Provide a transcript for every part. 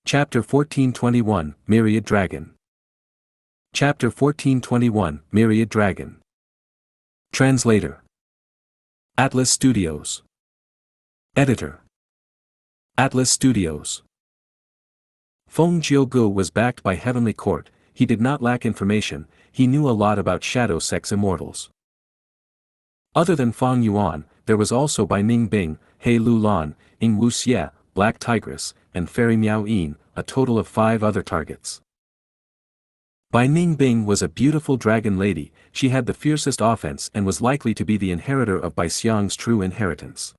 Chapter 1421, Myriad Dragon. Chapter 1421, Myriad Dragon. Translator. Atlas Studios. Editor. Atlas Studios. Feng Jiugu was backed by Heavenly Court. He did not lack information, he knew a lot about shadow sex immortals. Other than Fang Yuan, there was also Bai Ning Bing, He Lu Lan, Ying Wu Xie, Black Tigress, and Fairy Miao Yin, a total of 5 other targets. Bai Ning Bing was a beautiful dragon lady. She had the fiercest offense and was likely to be the inheritor of Bai Xiang's true inheritance.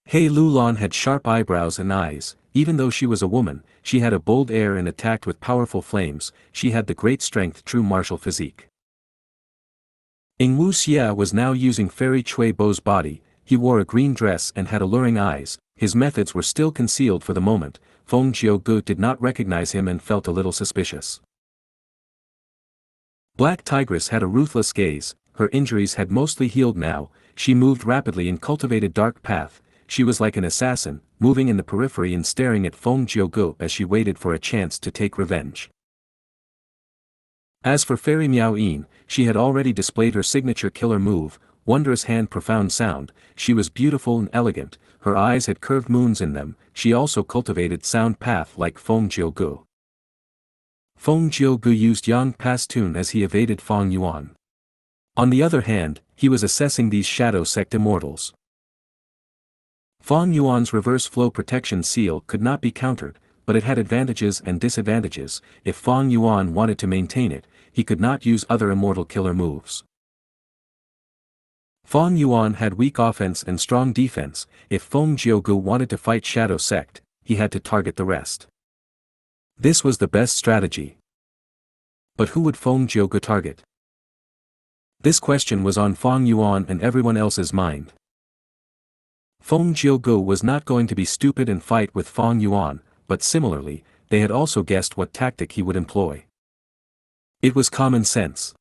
He Lu Lan had sharp eyebrows and eyes. Even though she was a woman, she had a bold air and attacked with powerful flames. She had the great strength, true martial physique. Ying Wu Xie was now using Fairy Cui Bo's body. He wore a green dress and had alluring eyes. His methods were still concealed for the moment. Feng Jiugu did not recognize him and felt a little suspicious. Black Tigress had a ruthless gaze. Her injuries had mostly healed now. She moved rapidly and cultivated dark path. She was like an assassin, moving in the periphery and staring at Feng Jiugu as she waited for a chance to take revenge. As for Fairy Miao Yin, she had already displayed her signature killer move, Wondrous Hand Profound Sound. She was beautiful and elegant, her eyes had curved moons in them. She also cultivated sound path like Feng Jiugu. Feng Jiugu used Yang Pastun as he evaded Fang Yuan. On the other hand, he was assessing these shadow sect immortals. Fang Yuan's reverse flow protection seal could not be countered, but it had advantages and disadvantages. If Fang Yuan wanted to maintain it, he could not use other immortal killer moves. Fang Yuan had weak offense and strong defense. If Feng Jiugu wanted to fight Shadow Sect, he had to target the rest. This was the best strategy. But who would Feng Jiugu target? This question was on Fang Yuan and everyone else's mind. Feng Jiugu was not going to be stupid and fight with Fang Yuan, but similarly, they had also guessed what tactic he would employ. It was common sense.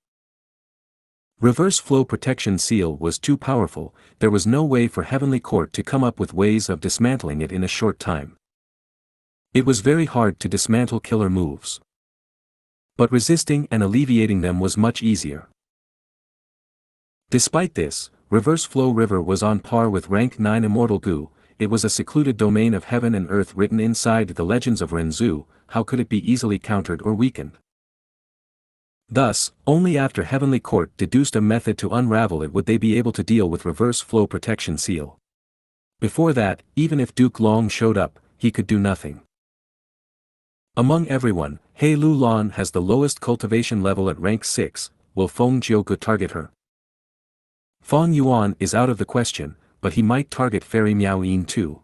Reverse flow protection seal was too powerful. There was no way for Heavenly Court to come up with ways of dismantling it in a short time. It was very hard to dismantle killer moves. But resisting and alleviating them was much easier. Despite this, Reverse Flow River was on par with rank 9 Immortal Gu. It was a secluded domain of heaven and earth written inside the legends of Renzu. How could it be easily countered or weakened? Thus, only after Heavenly Court deduced a method to unravel it would they be able to deal with Reverse Flow Protection Seal. Before that, even if Duke Long showed up, he could do nothing. Among everyone, He Lu Lan has the lowest cultivation level at rank 6, will Feng Jiugu target her? Fang Yuan is out of the question, but he might target Fairy Miao Yin too.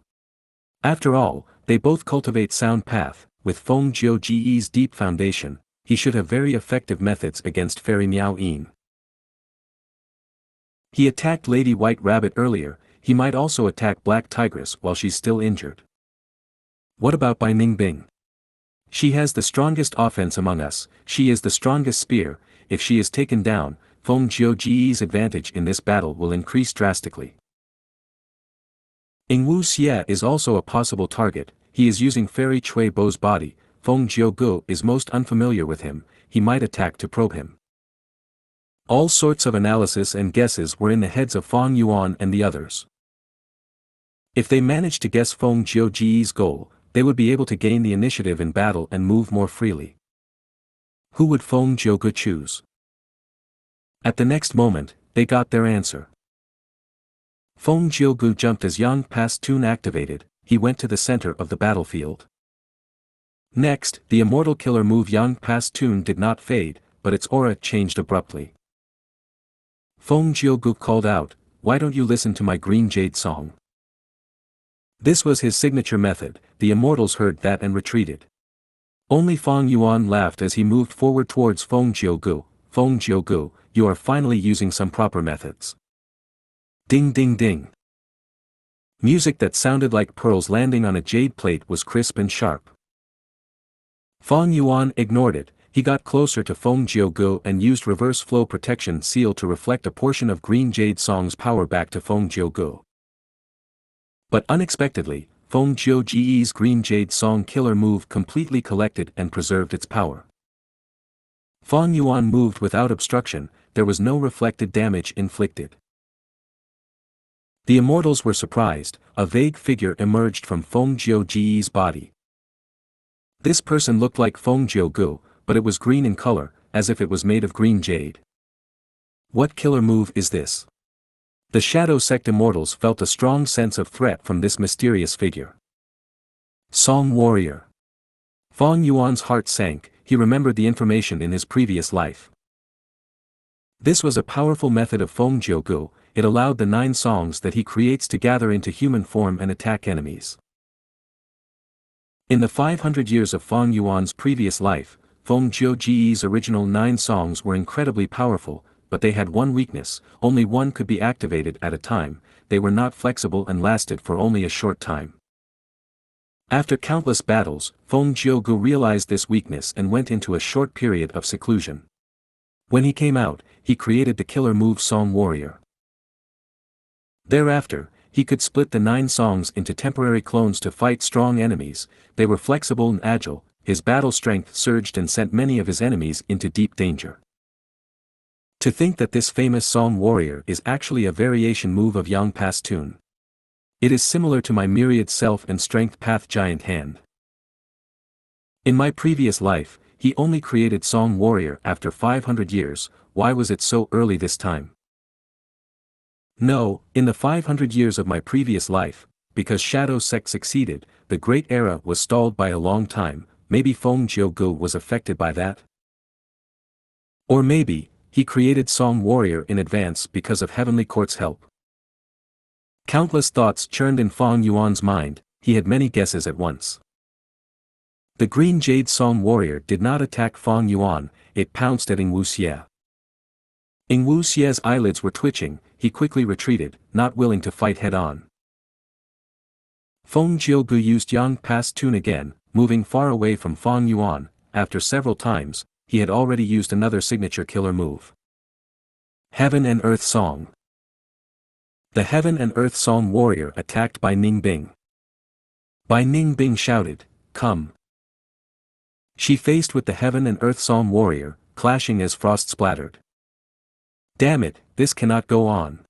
After all, they both cultivate sound path. With Feng Jiugu's deep foundation, he should have very effective methods against Fairy Miao Yin. He attacked Lady White Rabbit earlier, he might also attack Black Tigress while she's still injured. What about Bai Ning Bing? She has the strongest offense among us, she is the strongest spear. If she is taken down, Feng Jiugu's advantage in this battle will increase drastically. Ying Wu Xie is also a possible target. He is using Fairy Cui Bo's body. Feng Jiugu is most unfamiliar with him, he might attack to probe him. All sorts of analysis and guesses were in the heads of Fang Yuan and the others. If they managed to guess Feng Jiugu's goal, they would be able to gain the initiative in battle and move more freely. Who would Feng Jiugu choose? At the next moment, they got their answer. Feng Jiugu jumped as Yang Pastun activated. He went to the center of the battlefield. Next, the immortal killer move Yang Pastun did not fade, but its aura changed abruptly. Feng Jiugu called out, "Why don't you listen to my green jade song?" This was his signature method. The immortals heard that and retreated. Only Fang Yuan laughed as he moved forward towards Feng Jiugu. "Feng Jiugu, you are finally using some proper methods." Ding ding ding. Music that sounded like pearls landing on a jade plate was crisp and sharp. Fang Yuan ignored it. He got closer to Feng Jiugu and used Reverse Flow Protection Seal to reflect a portion of Green Jade Song's power back to Feng Jiugu. But unexpectedly, Feng Jiu Ge's Green Jade Song Killer move completely collected and preserved its power. Feng Yuan moved without obstruction, there was no reflected damage inflicted. The immortals were surprised, a vague figure emerged from Feng Jiu Ge's body. This person looked like Feng Jiu Gu, but it was green in color, as if it was made of green jade. What killer move is this? The Shadow Sect immortals felt a strong sense of threat from this mysterious figure. Song Warrior. Feng Yuan's heart sank, he remembered the information in his previous life. This was a powerful method of Feng Jiu Gu, it allowed the 9 songs that he creates to gather into human form and attack enemies. In the 500 years of Feng Yuan's previous life, Feng Jiu Ge's original 9 songs were incredibly powerful, but they had one weakness, only one could be activated at a time, they were not flexible and lasted for only a short time. After countless battles, Feng Jiu Gu realized this weakness and went into a short period of seclusion. When he came out, he created the killer move Song Warrior. Thereafter, he could split the 9 songs into temporary clones to fight strong enemies, they were flexible and agile, his battle strength surged and sent many of his enemies into deep danger. To think that this famous Song Warrior is actually a variation move of Yang Pass Tune. It is similar to my myriad self and strength path giant hand. In my previous life, he only created Song Warrior after 500 years, why was it so early this time? No, in the 500 years of my previous life, because Shadow Sect succeeded, the Great Era was stalled by a long time, maybe Feng Jiu Gu was affected by that? Or maybe, he created Song Warrior in advance because of Heavenly Court's help. Countless thoughts churned in Feng Yuan's mind, he had many guesses at once. The Green Jade Song Warrior did not attack Feng Yuan, it pounced at Xianxia. Xia's eyelids were twitching, he quickly retreated, not willing to fight head-on. Feng Jiu Gu used Yang Pass Tune again, moving far away from Feng Yuan, after several times, he had already used another signature killer move. Heaven and Earth Song. The Heaven and Earth Song Warrior attacked Bai Ningbing. Bai Ningbing shouted, "Come!" She faced with the Heaven and Earth Song Warrior, clashing as frost splattered. Damn it, this cannot go on.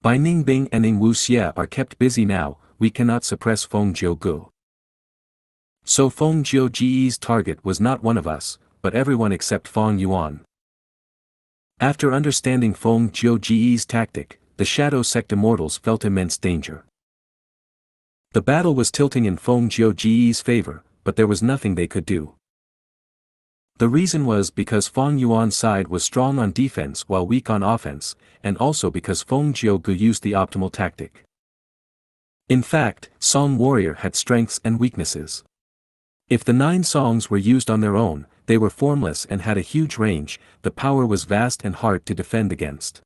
Bai Ningbing and Xianxia are kept busy now, we cannot suppress Feng Jiu Gu. So Feng Jiu Ge's target was not one of us, but everyone except Feng Yuan. After understanding Feng Jiu Ge's tactic, the Shadow Sect immortals felt immense danger. The battle was tilting in Feng Jiu Ge's favor, but there was nothing they could do. The reason was because Feng Yuan's side was strong on defense while weak on offense, and also because Feng Jiu Gu used the optimal tactic. In fact, Song Warrior had strengths and weaknesses. If the 9 songs were used on their own, they were formless and had a huge range, the power was vast and hard to defend against.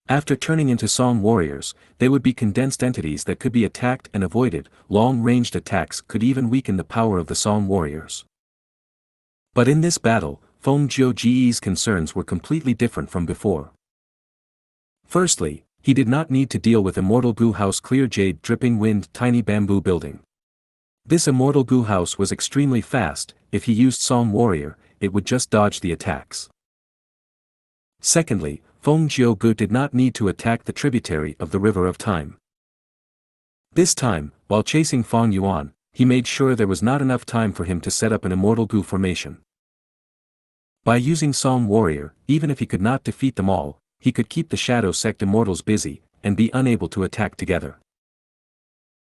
After turning into Song Warriors, they would be condensed entities that could be attacked and avoided, long-ranged attacks could even weaken the power of the Song Warriors. But in this battle, Feng Jiu Ge's concerns were completely different from before. Firstly, he did not need to deal with Immortal Gu House Clear Jade Dripping Wind Tiny Bamboo Building. This Immortal Gu House was extremely fast, if he used Song Warrior, it would just dodge the attacks. Secondly, Feng Jiu Gu did not need to attack the tributary of the River of Time. This time, while chasing Feng Yuan, he made sure there was not enough time for him to set up an Immortal Gu formation. By using Song Warrior, even if he could not defeat them all, he could keep the Shadow Sect immortals busy, and be unable to attack together.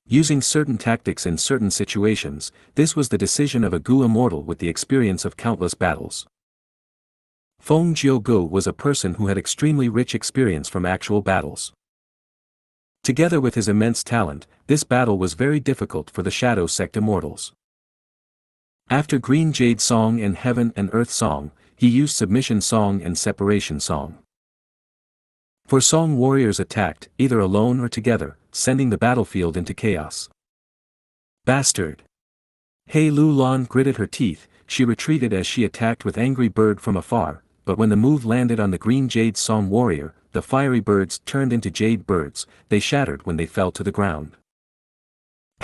Using certain tactics in certain situations, this was the decision of a Gu immortal with the experience of countless battles. Feng Jiu Gu was a person who had extremely rich experience from actual battles. Together with his immense talent, this battle was very difficult for the Shadow Sect immortals. After Green Jade Song and Heaven and Earth Song, he used Submission Song and Separation Song. For Song Warriors attacked, either alone or together, sending the battlefield into chaos. Bastard! Hei Lu Lan gritted her teeth, she retreated as she attacked with Angry Bird from afar, but when the move landed on the Green Jade Song Warrior, the fiery birds turned into jade birds, they shattered when they fell to the ground.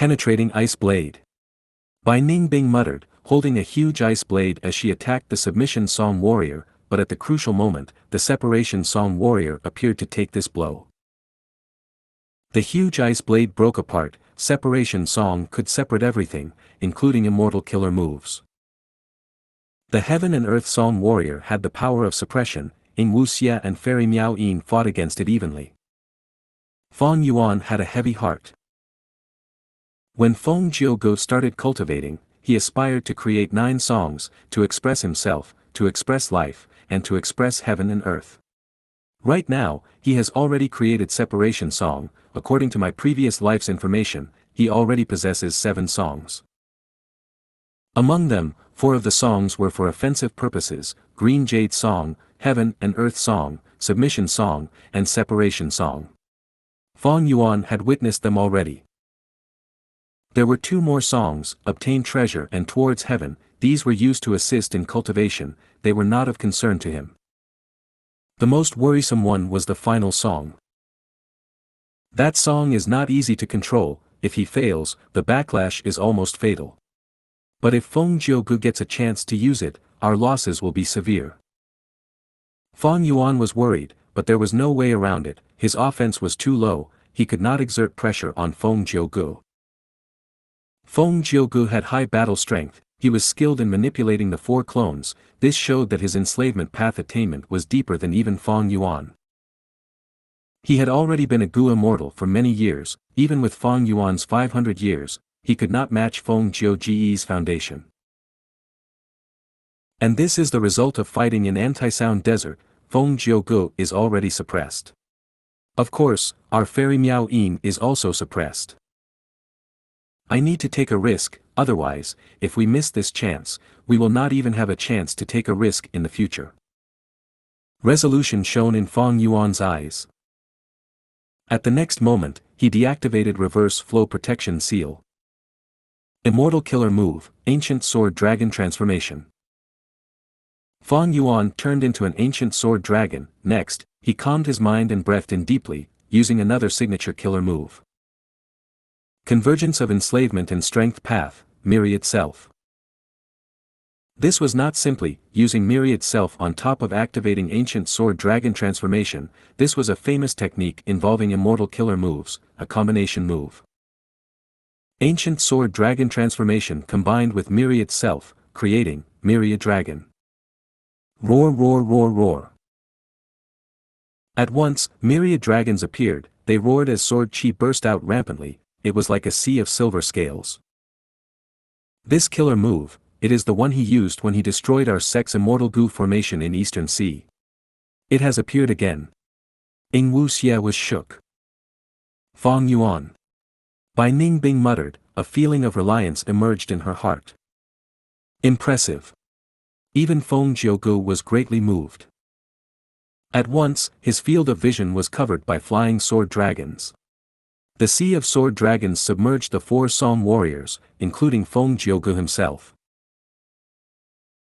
Penetrating ice blade. Bai Ningbing muttered, holding a huge ice blade as she attacked the submission song warrior, but at the crucial moment, the separation song warrior appeared to take this blow. The huge ice blade broke apart. Separation song could separate everything, including immortal killer moves. The Heaven and Earth Song warrior had the power of suppression. Xianxia and Fairy Miao Yin fought against it evenly. Feng Yuan had a heavy heart. When Feng Gu started cultivating, he aspired to create 9 songs, to express himself, to express life, and to express heaven and earth. Right now, he has already created separation song. According to my previous life's information, he already possesses 7 songs. Among them, 4 of the songs were for offensive purposes: Green Jade Song, Heaven and Earth Song, Submission Song, and Separation Song. Feng Yuan had witnessed them already. There were 2 more songs, Obtain Treasure and Towards Heaven. These were used to assist in cultivation. They were not of concern to him. The most worrisome one was the final song. That song is not easy to control. If he fails, the backlash is almost fatal. But if Feng Gu gets a chance to use it, our losses will be severe. Feng Yuan was worried, but there was no way around it. His offense was too low. He could not exert pressure on Feng Gu. Feng Gu had high battle strength. He was skilled in manipulating the 4 clones. This showed that his enslavement path attainment was deeper than even Feng Yuan. He had already been a Gu immortal for many years. Even with Feng Yuan's 500 years, he could not match Feng Jiu's foundation. And this is the result of fighting in anti-sound desert. Feng Gu is already suppressed. Of course, our Fairy Miao Yin is also suppressed. I need to take a risk, otherwise, if we miss this chance, we will not even have a chance to take a risk in the future. Resolution shown in Feng Yuan's eyes. At the next moment, he deactivated Reverse Flow Protection Seal. Immortal Killer Move, Ancient Sword Dragon Transformation. Feng Yuan turned into an Ancient Sword Dragon. Next, he calmed his mind and breathed in deeply, using another signature killer move. Convergence of Enslavement and Strength Path, Myriad Self. This was not simply using Myriad Self on top of activating Ancient Sword Dragon Transformation. This was a famous technique involving immortal killer moves, a combination move. Ancient Sword Dragon Transformation combined with Myriad Self, creating Myriad Dragon. Roar, roar, roar, roar. At once, myriad dragons appeared. They roared as sword chi burst out rampantly. It was like a sea of silver scales. This killer move, it is the one he used when he destroyed our Sex Immortal Gu formation in Eastern Sea. It has appeared again. Xianxia was shook. Feng Yuan. Bai Ningbing muttered, a feeling of reliance emerged in her heart. Impressive. Even Feng Gu was greatly moved. At once, his field of vision was covered by flying sword dragons. The sea of sword dragons submerged the 4 Song warriors, including Feng Gu himself.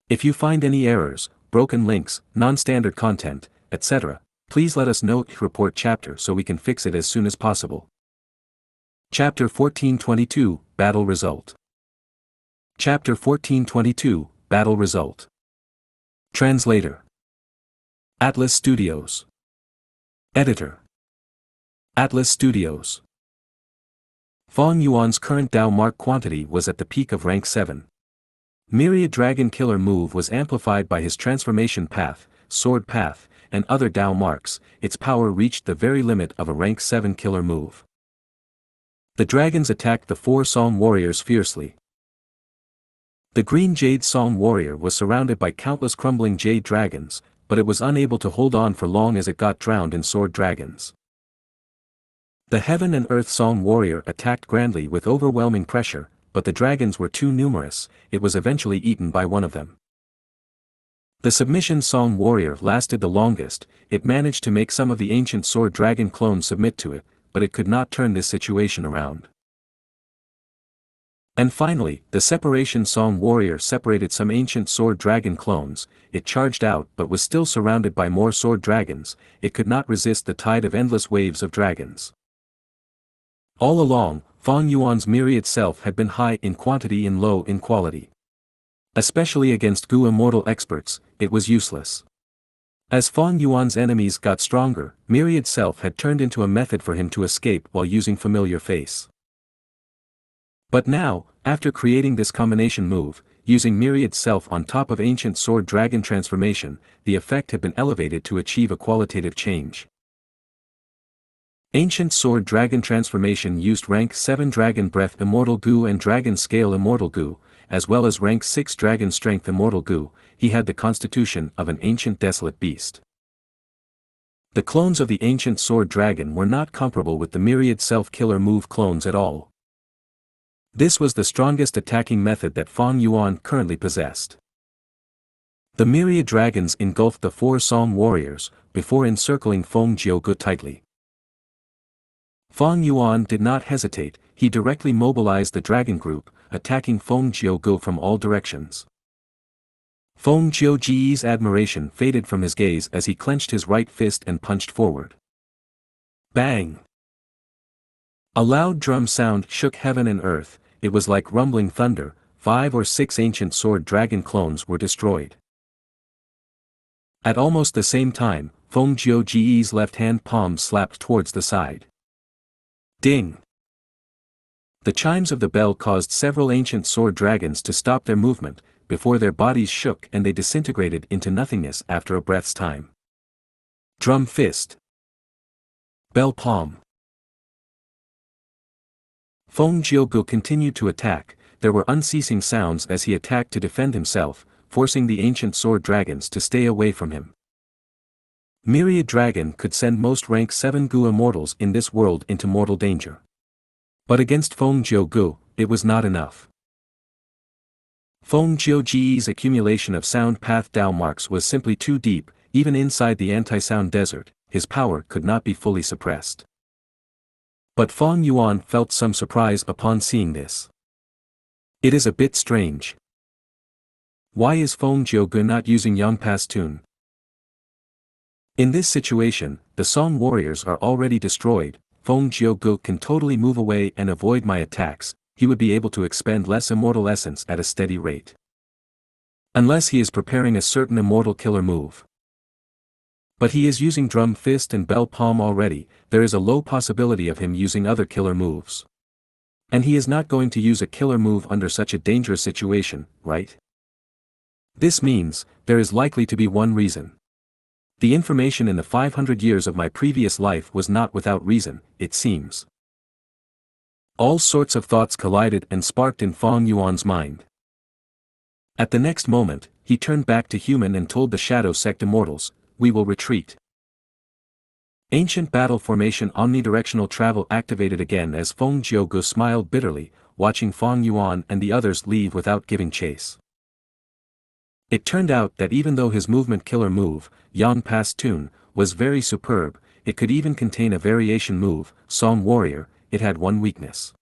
If you find any errors, broken links, non-standard content, etc., please let us know. Report chapter so we can fix it as soon as possible. Chapter 1422, Battle Result. Chapter 1422, Battle Result. Translator. Atlas Studios. Editor. Atlas Studios. Feng Yuan's current Dao mark quantity was at the peak of rank 7. Myriad Dragon Killer move was amplified by his transformation path, sword path, and other Dao marks. Its power reached the very limit of a rank 7 killer move. The dragons attacked the 4 Song warriors fiercely. The Green Jade Song warrior was surrounded by countless crumbling jade dragons, but it was unable to hold on for long as it got drowned in sword dragons. The Heaven and Earth Song warrior attacked grandly with overwhelming pressure, but the dragons were too numerous. It was eventually eaten by one of them. The Submission Song warrior lasted the longest. It managed to make some of the ancient sword dragon clones submit to it, but it could not turn this situation around. And finally, the Separation Song warrior separated some ancient sword dragon clones. It charged out but was still surrounded by more sword dragons. It could not resist the tide of endless waves of dragons. All along, Fang Yuan's myriad self had been high in quantity and low in quality. Especially against Gu immortal experts, it was useless. As Fang Yuan's enemies got stronger, myriad self had turned into a method for him to escape while using familiar face. But now, after creating this combination move, using myriad self on top of ancient sword dragon transformation, the effect had been elevated to achieve a qualitative change. Ancient sword dragon transformation used rank 7 dragon breath immortal Gu and dragon scale immortal Gu, as well as rank 6 dragon strength immortal Gu. He had the constitution of an ancient desolate beast. The clones of the ancient sword dragon were not comparable with the myriad self-killer move clones at all. This was the strongest attacking method that Fang Yuan currently possessed. The myriad dragons engulfed the 4 Song warriors, before encircling Feng Jiugu tightly. Fang Yuan did not hesitate, he directly mobilized the dragon group, attacking Feng Jiugu from all directions. Feng Jiugu's admiration faded from his gaze as he clenched his right fist and punched forward. Bang! A loud drum sound shook heaven and earth. It was like rumbling thunder. 5 or 6 ancient sword dragon clones were destroyed. At almost the same time, Feng Jiugu's left-hand palm slapped towards the side. Ding! The chimes of the bell caused several ancient sword dragons to stop their movement, before their bodies shook and they disintegrated into nothingness after a breath's time. Drum fist. Bell palm. Feng Jiugu continued to attack. There were unceasing sounds as he attacked to defend himself, forcing the ancient sword dragons to stay away from him. Myriad Dragon could send most rank 7 Gu immortals in this world into mortal danger. But against Feng Jiugu, it was not enough. Feng Jiugu's accumulation of sound path Dao marks was simply too deep. Even inside the anti-sound desert, his power could not be fully suppressed. But Fang Yuan felt some surprise upon seeing this. It is a bit strange. Why is Feng Jiugu not using Yangpa's tune? In this situation, the Song warriors are already destroyed. Feng Jiugu can totally move away and avoid my attacks. He would be able to expend less immortal essence at a steady rate. Unless he is preparing a certain immortal killer move. But he is using drum fist and bell palm already. There is a low possibility of him using other killer moves. And he is not going to use a killer move under such a dangerous situation, right? This means, there is likely to be one reason. The information in the 500 years of my previous life was not without reason, it seems. All sorts of thoughts collided and sparked in Fang Yuan's mind. At the next moment, he turned back to human and told the Shadow Sect immortals, "We will retreat." Ancient battle formation omnidirectional travel activated again as Feng Jiugu smiled bitterly, watching Fang Yuan and the others leave without giving chase. It turned out that even though his movement killer move, Yangpa's tune, was very superb, it could even contain a variation move, Song Warrior. It had one weakness.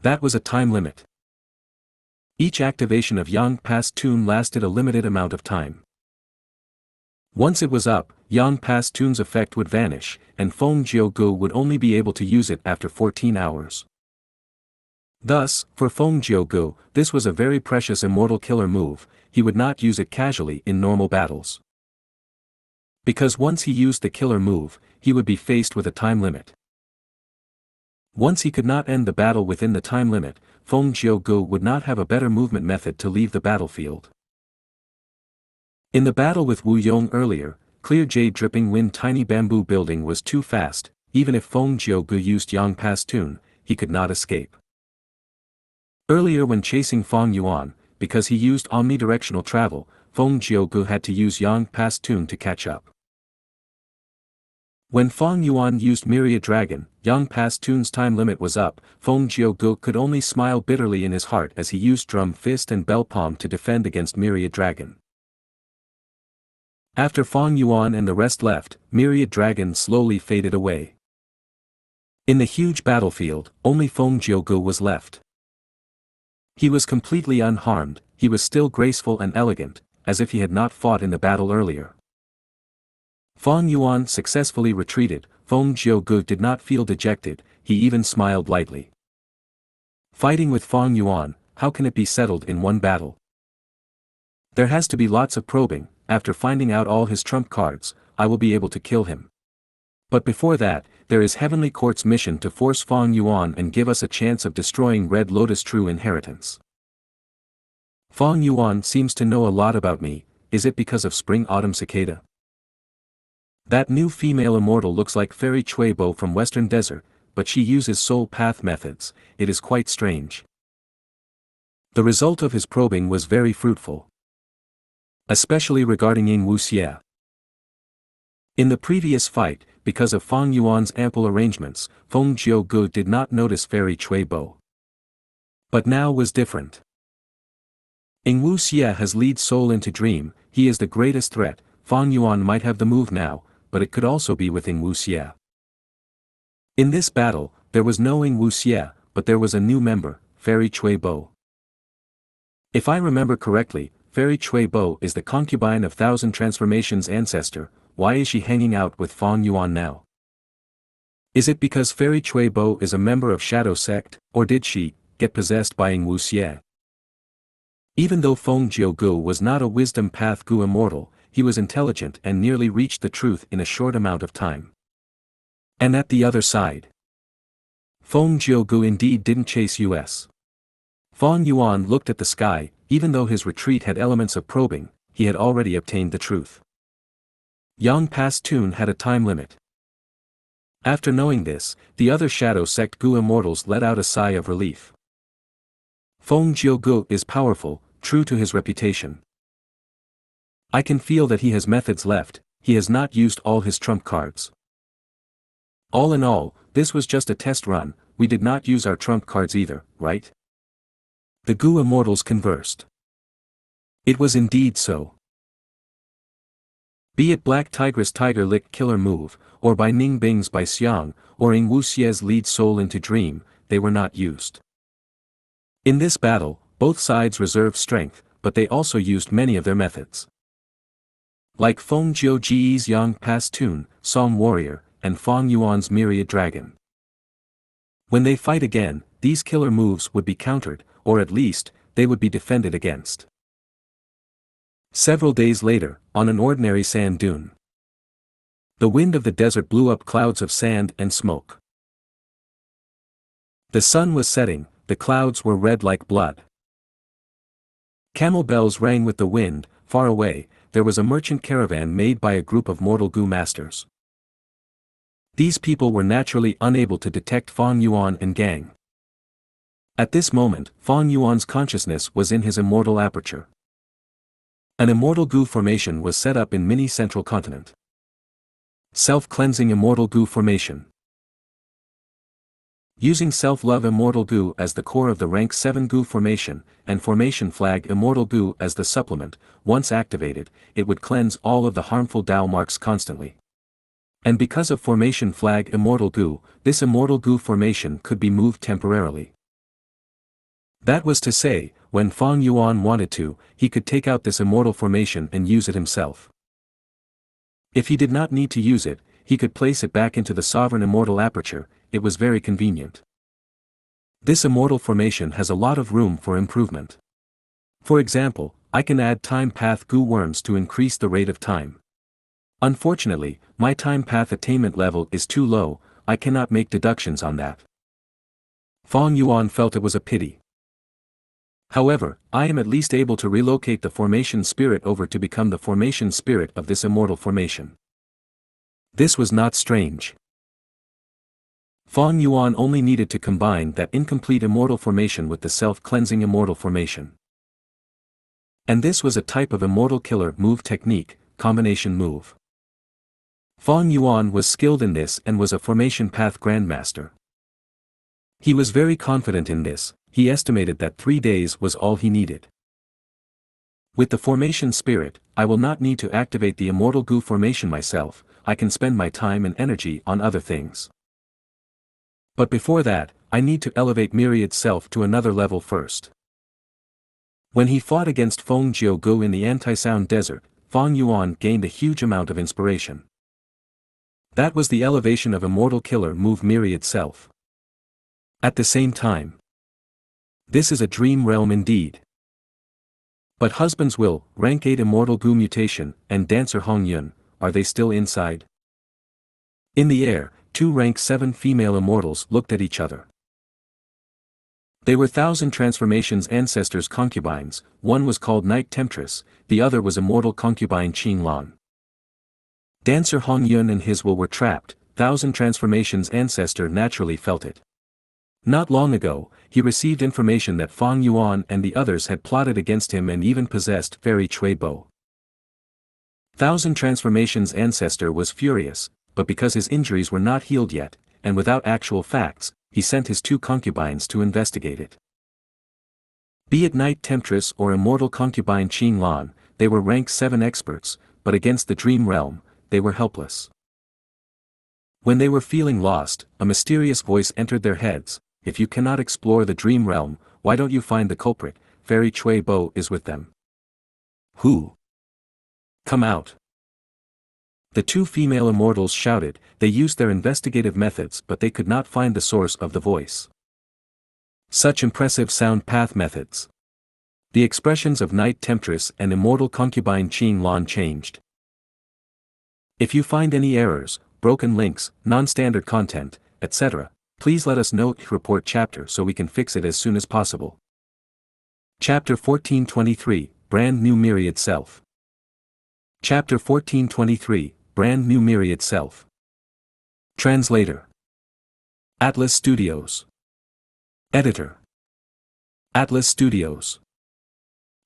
That was a time limit. Each activation of Yangpa's tune lasted a limited amount of time. Once it was up, Yangpa's tune's effect would vanish, and Feng Jiugu would only be able to use it after 14 hours. Thus, for Feng Jiugu, this was a very precious immortal killer move. He would not use it casually in normal battles. Because once he used the killer move, he would be faced with a time limit. Once he could not end the battle within the time limit, Feng Jiugu would not have a better movement method to leave the battlefield. In the battle with Wu Yong earlier, clear jade dripping wind tiny bamboo building was too fast. Even if Feng Jiugu used Yangpa's tune, he could not escape. Earlier when chasing Fang Yuan, because he used omnidirectional travel, Feng Jiugu had to use Yangpa's tune to catch up. When Fang Yuan used Myriad Dragon, Yangpa's tune's time limit was up. Feng Jiugu could only smile bitterly in his heart as he used drum fist and bell palm to defend against Myriad Dragon. After Fang Yuan and the rest left, Myriad Dragon slowly faded away. In the huge battlefield, only Feng Jiugu was left. He was completely unharmed. He was still graceful and elegant, as if he had not fought in the battle earlier. Fang Yuan successfully retreated. Feng Jiugu did not feel dejected. he even smiled lightly. Fighting with Fang Yuan, how can it be settled in one battle? There has to be lots of probing. After finding out all his trump cards, I will be able to kill him. But before that, there is Heavenly Court's mission to force Fang Yuan and give us a chance of destroying Red Lotus' true inheritance. Fang Yuan seems to know a lot about me. Is it because of Spring-Autumn Cicada? That new female immortal looks like Fairy Chui Bo from Western Desert, but she uses soul path methods. It is quite strange. The result of his probing was very fruitful. Especially regarding Xianxia. In the previous fight, because of Fang Yuan's ample arrangements, Xianxia Gu did not notice Fairy Chui Bo. But now was different. Xianxia has lead soul into dream, he is the greatest threat. Fang Yuan might have the move now, but it could also be with Xianxia. In this battle, there was no Xianxia, but there was a new member, Fairy Chui Bo. If I remember correctly, Fairy Chui Bo is the concubine of Thousand Transformations' ancestor. Why is she hanging out with Fang Yuan now? Is it because Fairy Chui Bo is a member of Shadow Sect, or did she get possessed by Xianxia? Even though Xianxia Gu was not a wisdom path Gu immortal, he was intelligent and nearly reached the truth in a short amount of time. And at the other side, Xianxia Gu indeed didn't chase us. Fang Yuan looked at the sky. Even though his retreat had elements of probing, he had already obtained the truth. Yang Pastun had a time limit. After knowing this, the other Shadow Sect Gu immortals let out a sigh of relief. Xianxia Gu is powerful, true to his reputation. I can feel that he has methods left. He has not used all his trump cards. All in all, this was just a test run. We did not use our trump cards either, right? The Gu immortals conversed. It was indeed so. Be it Black Tigress Tiger Lick Killer Move, or by Ning Bing's by Xiang, or Xianxia's lead soul into dream, they were not used. In this battle, both sides reserved strength, but they also used many of their methods. Like Xianxia Ji's Yang Pastun, Song Warrior, and Fang Yuan's Myriad Dragon. When they fight again, these killer moves would be countered, or at least, they would be defended against. Several days later, on an ordinary sand dune, the wind of the desert blew up clouds of sand and smoke. The sun was setting, the clouds were red like blood. Camel bells rang with the wind. Far away, there was a merchant caravan made by a group of mortal Gu masters. These people were naturally unable to detect Fang Yuan and gang. At this moment, Fang Yuan's consciousness was in his immortal aperture. An immortal Gu formation was set up in Mini Central Continent. Self-cleansing immortal Gu formation. Using self-love immortal Gu as the core of the rank 7 Gu formation, and formation flag immortal Gu as the supplement, once activated, it would cleanse all of the harmful Dao marks constantly. And because of formation flag immortal Gu, this immortal Gu formation could be moved temporarily. That was to say, when Fang Yuan wanted to, he could take out this immortal formation and use it himself. If he did not need to use it, he could place it back into the sovereign immortal aperture. It was very convenient. This immortal formation has a lot of room for improvement. For example, I can add time path Gu worms to increase the rate of time. Unfortunately, my time path attainment level is too low. I cannot make deductions on that. Fang Yuan felt it was a pity. However, I am at least able to relocate the formation spirit over to become the formation spirit of this immortal formation. This was not strange. Fang Yuan only needed to combine that incomplete immortal formation with the self-cleansing immortal formation. And this was a type of immortal killer move technique, combination move. Fang Yuan was skilled in this and was a formation path grandmaster. He was very confident in this. He estimated that 3 days was all he needed. With the formation spirit, I will not need to activate the immortal Gu formation myself. I can spend my time and energy on other things. But before that, I need to elevate Myriad Self to another level first. When he fought against Xianxia Gu in the Anti-Sound Desert, Fang Yuan gained a huge amount of inspiration. That was the elevation of immortal killer move Myriad Self. At the same time, this is a dream realm indeed. But husband's will, rank 8 immortal Gu mutation, and dancer Hong Yun, are they still inside? In the air, 2 rank 7 female immortals looked at each other. They were Thousand Transformations ancestors' concubines, one was called Night Temptress, the other was immortal concubine Qing Lan. Dancer Hong Yun and his will were trapped. Thousand Transformations ancestor naturally felt it. Not long ago, he received information that Fang Yuan and the others had plotted against him and even possessed Fairy Chui Bo. Thousand Transformations ancestor was furious, but because his injuries were not healed yet, and without actual facts, he sent his 2 concubines to investigate it. Be it Night Temptress or immortal concubine Qing Lan, they were rank 7 experts, but against the dream realm, they were helpless. When they were feeling lost, a mysterious voice entered their heads: if you cannot explore the dream realm, why don't you find the culprit? Fairy Chui Bo is with them. Who? Come out. The 2 female immortals shouted. They used their investigative methods but they could not find the source of the voice. Such impressive sound path methods. The expressions of Night Temptress and immortal concubine Qing Lan changed. If you find any errors, broken links, non-standard content, etc., please let us know. Report chapter so we can fix it as soon as possible. Chapter 1423, Brand New Myriad Self. Chapter 1423, Brand New Myriad Self. Translator: Atlas Studios. Editor: Atlas Studios.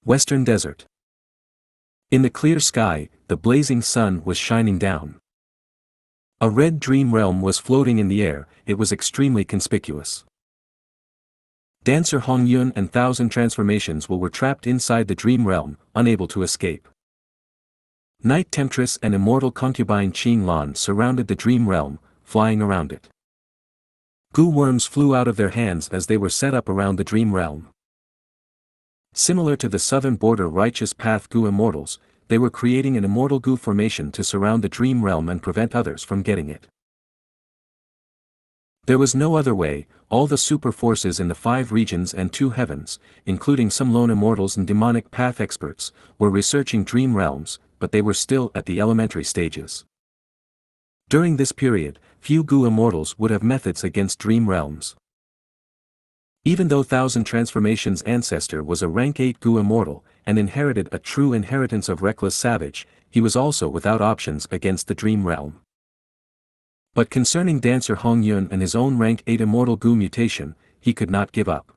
Western Desert. In the clear sky, the blazing sun was shining down. A red dream realm was floating in the air. It was extremely conspicuous. Dancer Hong Yun and Thousand Transformations were trapped inside the dream realm, unable to escape. Night Temptress and immortal concubine Qing Lan surrounded the dream realm, flying around it. Gu worms flew out of their hands as they were set up around the dream realm. Similar to the southern border righteous path Gu immortals, they were creating an immortal Gu formation to surround the dream realm and prevent others from getting it. There was no other way. All the super forces in the 5 regions and 2 heavens, including some lone immortals and demonic path experts, were researching dream realms, but they were still at the elementary stages. During this period, few Gu immortals would have methods against dream realms. Even though Thousand Transformations ancestor was a rank 8 Gu immortal, and inherited a true inheritance of reckless savage, he was also without options against the dream realm. But concerning dancer Hong Yun and his own rank 8 immortal Gu mutation, he could not give up.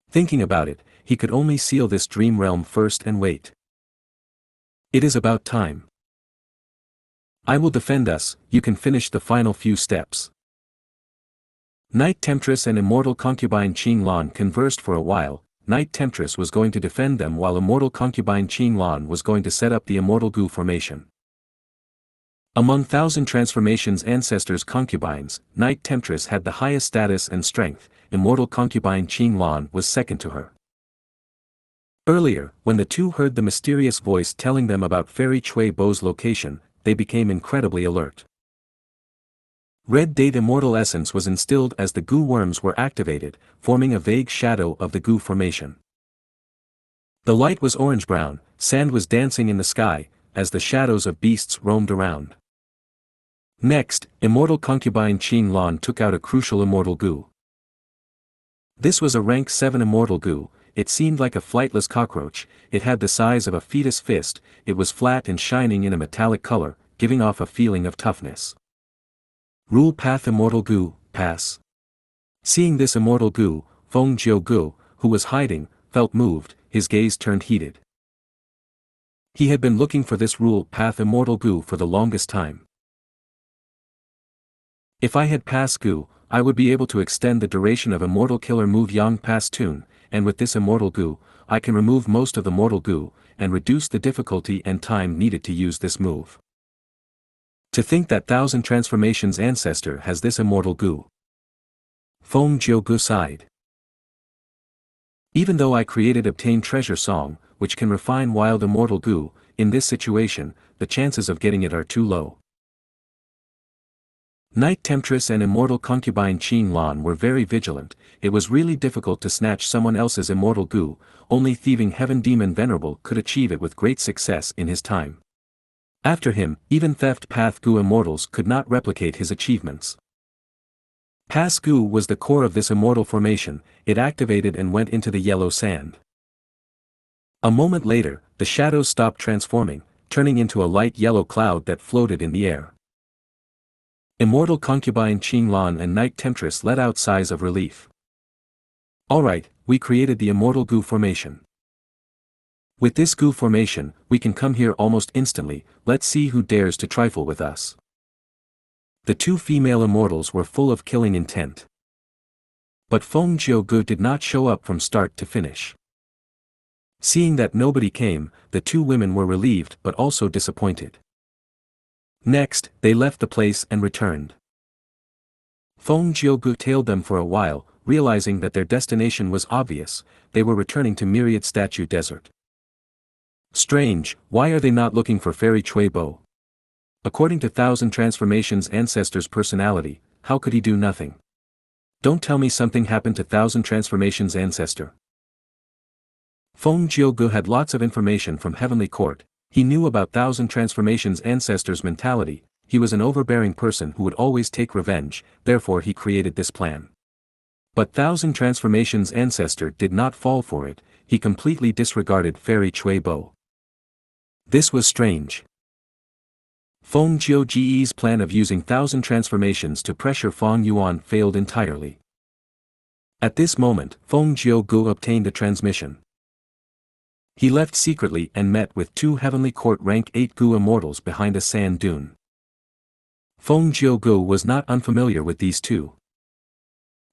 Thinking about it, he could only seal this dream realm first and wait. It is about time. I will defend us. You can finish the final few steps. Night Temptress and immortal concubine Qing Lan conversed for a while. Night Temptress was going to defend them while immortal concubine Qing Lan was going to set up the immortal Gu formation. Among Thousand Transformations ancestors' concubines, Night Temptress had the highest status and strength. Immortal concubine Qing Lan was second to her. Earlier, when the 2 heard the mysterious voice telling them about Fairy Chui Bo's location, they became incredibly alert. Red Date Immortal Essence was instilled as the Gu worms were activated, forming a vague shadow of the Gu formation. The light was orange-brown, sand was dancing in the sky, as the shadows of beasts roamed around. Next, immortal concubine Qing Lan took out a crucial immortal Gu. This was a rank 7 immortal Gu. It seemed like a flightless cockroach. It had the size of a fetus fist. It was flat and shining in a metallic color, giving off a feeling of toughness. Rule Path Immortal Gu, pass. Seeing this immortal Gu, Feng Jiu Gu, who was hiding, felt moved. His gaze turned heated. He had been looking for this Rule Path Immortal Gu for the longest time. If I had Pass Gu, I would be able to extend the duration of Immortal Killer move Yang Pass Tune, and with this Immortal Gu, I can remove most of the Mortal Gu, and reduce the difficulty and time needed to use this move. To think that Thousand Transformations ancestor has this Immortal Gu. Feng Jiu Gu sighed. Even though I created Obtain Treasure Song, which can refine Wild Immortal Gu, in this situation, the chances of getting it are too low. Night Temptress and immortal concubine Qin Lan were very vigilant. It was really difficult to snatch someone else's immortal Gu, only thieving heaven demon Venerable could achieve it with great success in his time. After him, even theft path Gu immortals could not replicate his achievements. Path Gu was the core of this immortal formation. It activated and went into the yellow sand. A moment later, the shadows stopped transforming, turning into a light yellow cloud that floated in the air. Immortal concubine Qin Lan and Night Temptress let out sighs of relief. Alright, we created the immortal Gu formation. With this Gu formation, we can come here almost instantly. Let's see who dares to trifle with us. The two female immortals were full of killing intent. But Feng Gu did not show up from start to finish. Seeing that nobody came, the two women were relieved but also disappointed. Next, they left the place and returned. Feng Gu tailed them for a while, realizing that their destination was obvious. They were returning to Myriad Statue Desert. Strange, why are they not looking for Fairy Chui Bo? According to Thousand Transformations' ancestor's personality, how could he do nothing? Don't tell me something happened to Thousand Transformations' ancestor. Feng Gu had lots of information from Heavenly Court. He knew about Thousand Transformations' ancestor's mentality. He was an overbearing person who would always take revenge, therefore he created this plan. But Thousand Transformations' ancestor did not fall for it. He completely disregarded Fairy Chui Bo. This was strange. Feng Ge's plan of using Thousand Transformations to pressure Feng Yuan failed entirely. At this moment, Feng Gu obtained a transmission. He left secretly and met with two Heavenly Court rank 8 Gu immortals behind a sand dune. Feng Gu was not unfamiliar with these two.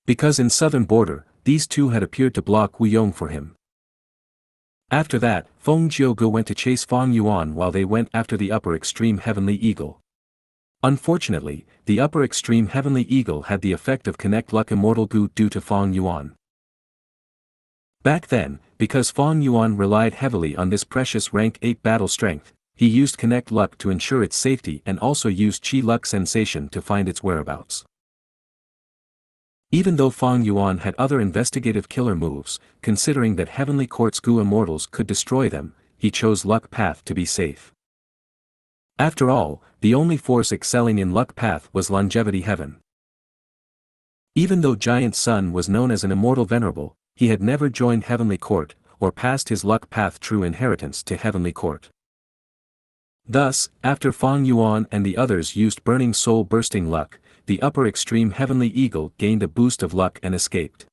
Because in southern border, these two had appeared to block Wu Yong for him. After that, Feng Gu went to chase Feng Yuan while they went after the upper extreme Heavenly Eagle. Unfortunately, the upper extreme Heavenly Eagle had the effect of Connect Luck Immortal Gu due to Feng Yuan. Back then, because Feng Yuan relied heavily on this precious rank 8 battle strength, he used Connect Luck to ensure its safety and also used Chi Luck Sensation to find its whereabouts. Even though Feng Yuan had other investigative killer moves, considering that Heavenly Court's Gu immortals could destroy them, he chose Luck Path to be safe. After all, the only force excelling in Luck Path was Longevity Heaven. Even though Giant Sun was known as an immortal venerable, he had never joined Heavenly Court, or passed his Luck Path true inheritance to Heavenly Court. Thus, after Feng Yuan and the others used Burning Soul Bursting Luck, the upper extreme Heavenly Eagle gained a boost of luck and escaped.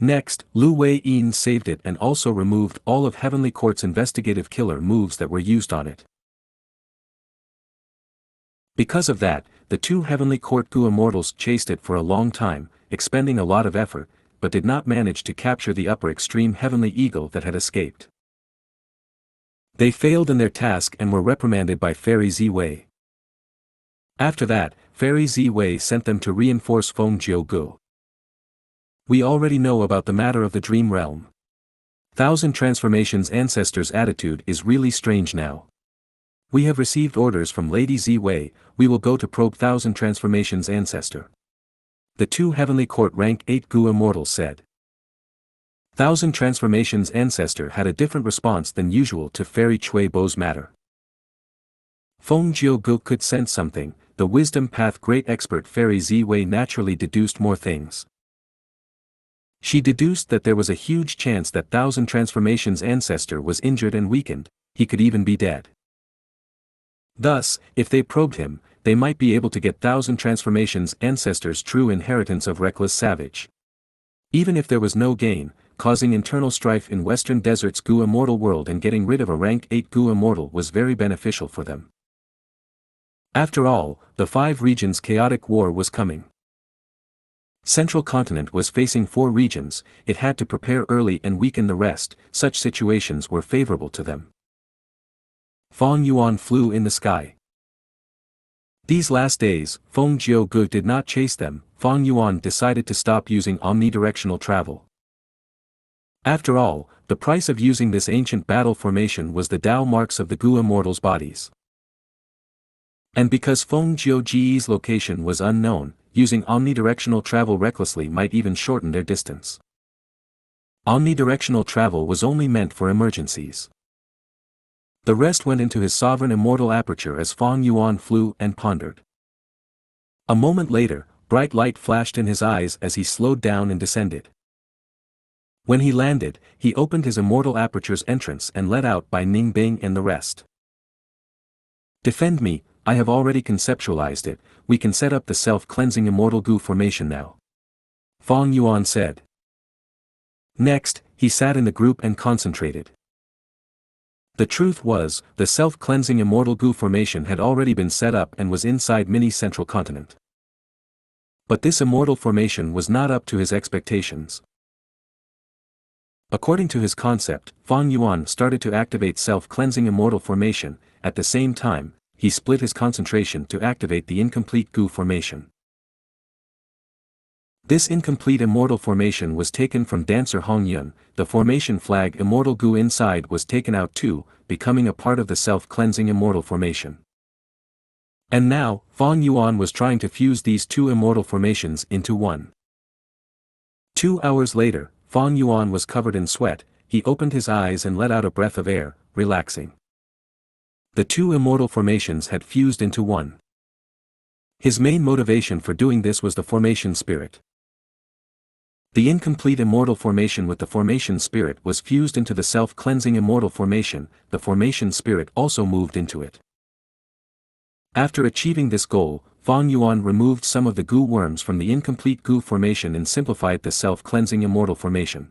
Next, Lu Wei-yin saved it and also removed all of Heavenly Court's investigative killer moves that were used on it. Because of that, the two Heavenly Court Gu immortals chased it for a long time, expending a lot of effort, but did not manage to capture the upper extreme Heavenly Eagle that had escaped. They failed in their task and were reprimanded by Fairy Ziwei. After that, Fairy Ziwei sent them to reinforce Feng Gu. We already know about the matter of the Dream Realm. Thousand Transformations' ancestor's attitude is really strange now. We have received orders from Lady Ziwei. We will go to probe Thousand Transformations' ancestor. The two Heavenly Court rank 8 Gu immortals said. Thousand Transformations' ancestor had a different response than usual to Fairy Chui Bo's matter. Feng Gu could sense something. The Wisdom Path great expert Fairy Ziwei naturally deduced more things. She deduced that there was a huge chance that Thousand Transformations' ancestor was injured and weakened. He could even be dead. Thus, if they probed him, they might be able to get Thousand Transformations' ancestor's true inheritance of Reckless Savage. Even if there was no gain, causing internal strife in Western Desert's Gu immortal world and getting rid of a rank 8 Gu immortal was very beneficial for them. After all, the 5 regions' chaotic war was coming. Central Continent was facing 4 regions. It had to prepare early and weaken the rest. Such situations were favorable to them. Feng Yuan flew in the sky. These last days, Feng Gu did not chase them. Feng Yuan decided to stop using omnidirectional travel. After all, the price of using this ancient battle formation was the Tao marks of the Gu immortals' bodies. And because Feng Jiuji's location was unknown, using omnidirectional travel recklessly might even shorten their distance. Omnidirectional travel was only meant for emergencies. The rest went into his sovereign immortal aperture as Fang Yuan flew and pondered. A moment later, bright light flashed in his eyes as he slowed down and descended. When he landed, he opened his immortal aperture's entrance and let out by Ning Bing and the rest. Defend me, I have already conceptualized it, we can set up the self-cleansing immortal Gu formation now. Fang Yuan said. Next, he sat in the group and concentrated. The truth was, the self-cleansing immortal Gu formation had already been set up and was inside Mini Central Continent. But this immortal formation was not up to his expectations. According to his concept, Fang Yuan started to activate self-cleansing immortal formation. At the same time, he split his concentration to activate the incomplete Gu formation. This incomplete immortal formation was taken from dancer Hong Yun, the formation flag immortal Gu inside was taken out too, becoming a part of the self-cleansing immortal formation. And now, Fang Yuan was trying to fuse these two immortal formations into one. 2 hours later, Fang Yuan was covered in sweat, he opened his eyes and let out a breath of air, relaxing. The two immortal formations had fused into one. His main motivation for doing this was the formation spirit. The incomplete immortal formation with the formation spirit was fused into the self-cleansing immortal formation, the formation spirit also moved into it. After achieving this goal, Fang Yuan removed some of the Gu worms from the incomplete Gu formation and simplified the self-cleansing immortal formation.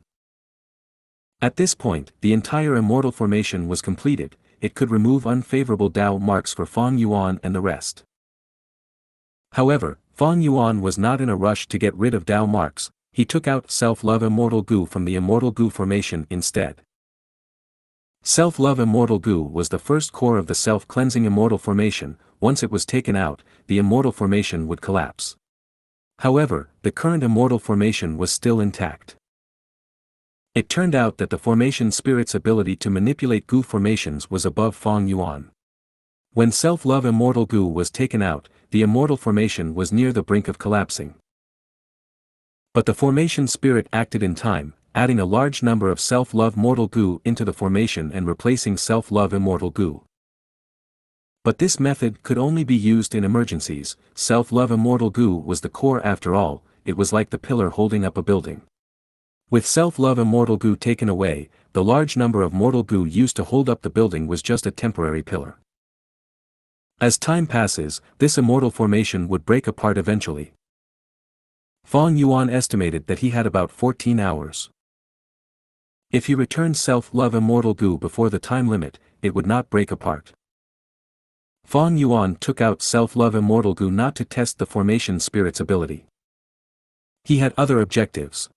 At this point, the entire immortal formation was completed, it could remove unfavorable Dao marks for Fang Yuan and the rest. However, Fang Yuan was not in a rush to get rid of Dao marks, he took out Self-Love Immortal Gu from the Immortal Gu formation instead. Self-Love Immortal Gu was the first core of the self-cleansing immortal formation, once it was taken out, the immortal formation would collapse. However, the current immortal formation was still intact. It turned out that the formation spirit's ability to manipulate Gu formations was above Fang Yuan. When Self-Love Immortal Gu was taken out, the immortal formation was near the brink of collapsing. But the formation spirit acted in time, adding a large number of Self-Love Mortal Gu into the formation and replacing Self-Love Immortal Gu. But this method could only be used in emergencies, Self-Love Immortal Gu was the core after all, it was like the pillar holding up a building. With Self-Love Immortal Gu taken away, the large number of Mortal Gu used to hold up the building was just a temporary pillar. As time passes, this immortal formation would break apart eventually. Fang Yuan estimated that he had about 14 hours. If he returned Self-Love Immortal Gu before the time limit, it would not break apart. Fang Yuan took out Self-Love Immortal Gu not to test the formation spirit's ability. He had other objectives.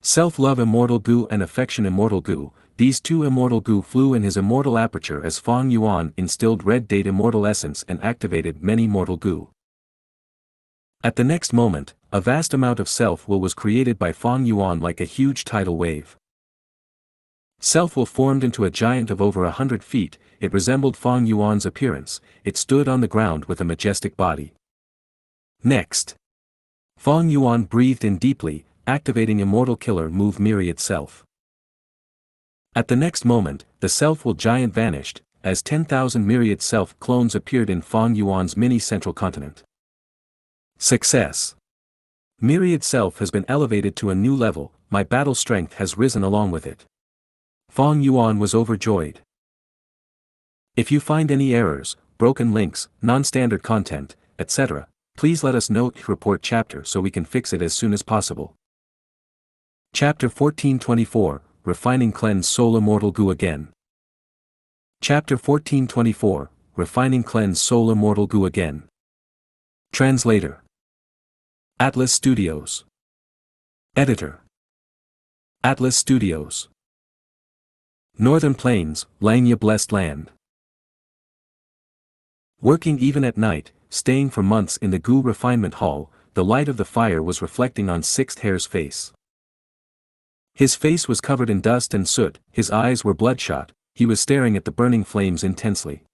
Self-Love Immortal Gu and Affection Immortal Gu, these two Immortal Gu flew in his immortal aperture as Fang Yuan instilled Red Date Immortal Essence and activated many Mortal Gu. At the next moment, a vast amount of self-will was created by Fang Yuan like a huge tidal wave. Self-will formed into a giant of over 100 feet, it resembled Fang Yuan's appearance, it stood on the ground with a majestic body. Next. Fang Yuan breathed in deeply, activating Immortal Killer Move Myriad Self. At the next moment, the self-will giant vanished, as 10,000 myriad self-clones appeared in Fang Yuan's mini central continent. Success. Myriad Self has been elevated to a new level, my battle strength has risen along with it. Fang Yuan was overjoyed. If you find any errors, broken links, non-standard content, etc., please let us know in report chapter so we can fix it as soon as possible. Chapter 1424, Refining Cleanse Soul Immortal Gu Again. Chapter 1424, Refining Cleanse Soul Immortal Gu Again. Translator. Atlas Studios. Editor. Atlas Studios. Northern Plains, Langya Blessed Land. Working even at night, staying for months in the Gu Refinement Hall, the light of the fire was reflecting on Sixth Hair's face. His face was covered in dust and soot, his eyes were bloodshot, he was staring at the burning flames intensely.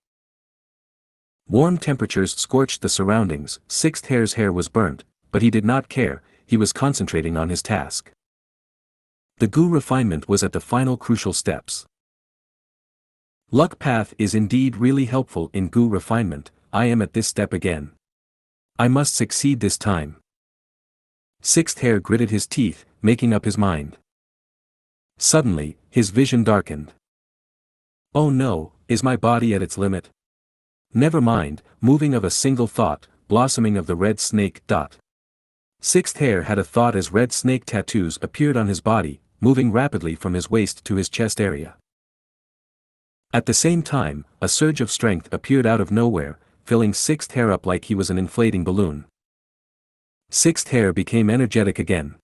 Warm temperatures scorched the surroundings, Sixth Hair's hair was burnt, but he did not care, he was concentrating on his task. The Gu refinement was at the final crucial steps. Luck path is indeed really helpful in Gu refinement. I am at this step again. I must succeed this time. Sixth Hair gritted his teeth, making up his mind. Suddenly, his vision darkened. Oh no, is my body at its limit? Never mind, moving of a single thought, blossoming of the red snake. Sixth Hair had a thought as red snake tattoos appeared on his body, moving rapidly from his waist to his chest area. At the same time, a surge of strength appeared out of nowhere, filling Sixth Hair up like he was an inflating balloon. Sixth Hair became energetic again.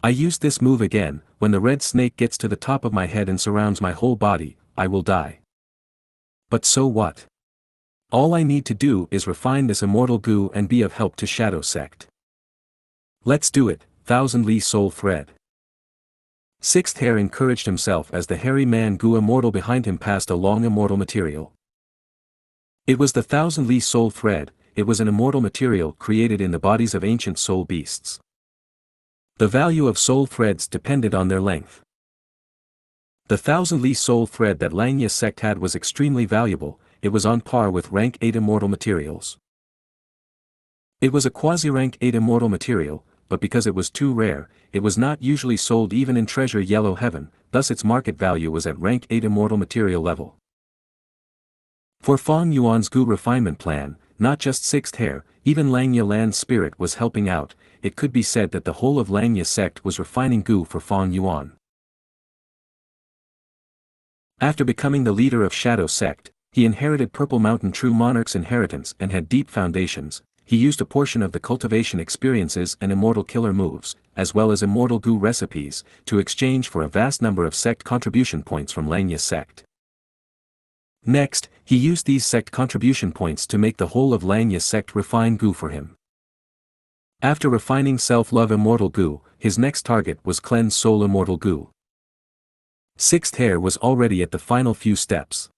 I use this move again. When the red snake gets to the top of my head and surrounds my whole body, I will die. But so what? All I need to do is refine this immortal Gu and be of help to Shadow Sect. Let's do it, Thousand Li Soul Thread. Sixth Hair encouraged himself as the hairy man Gu immortal behind him passed a long immortal material. It was the Thousand Li Soul Thread. It was an immortal material created in the bodies of ancient soul beasts. The value of soul threads depended on their length. The Thousand Li Soul Thread that Xianxia sect had was extremely valuable. It was on par with rank 8 immortal materials. It was a quasi-rank 8 immortal material, but because it was too rare, it was not usually sold even in Treasure Yellow Heaven, thus its market value was at rank 8 immortal material level. For Fang Yuan's Gu refinement plan, not just Sixth Hair, even Xianxia Land's spirit was helping out. It could be said that the whole of Xianxia sect was refining Gu for Fang Yuan. After becoming the leader of Shadow Sect, he inherited Purple Mountain True Monarch's inheritance and had deep foundations. He used a portion of the cultivation experiences and immortal killer moves, as well as immortal Gu recipes, to exchange for a vast number of sect contribution points from Xianxia sect. Next, he used these sect contribution points to make the whole of Xianxia sect refine Gu for him. After refining self-love immortal Gu, his next target was cleanse soul immortal Gu. Sixth Hair was already at the final few steps.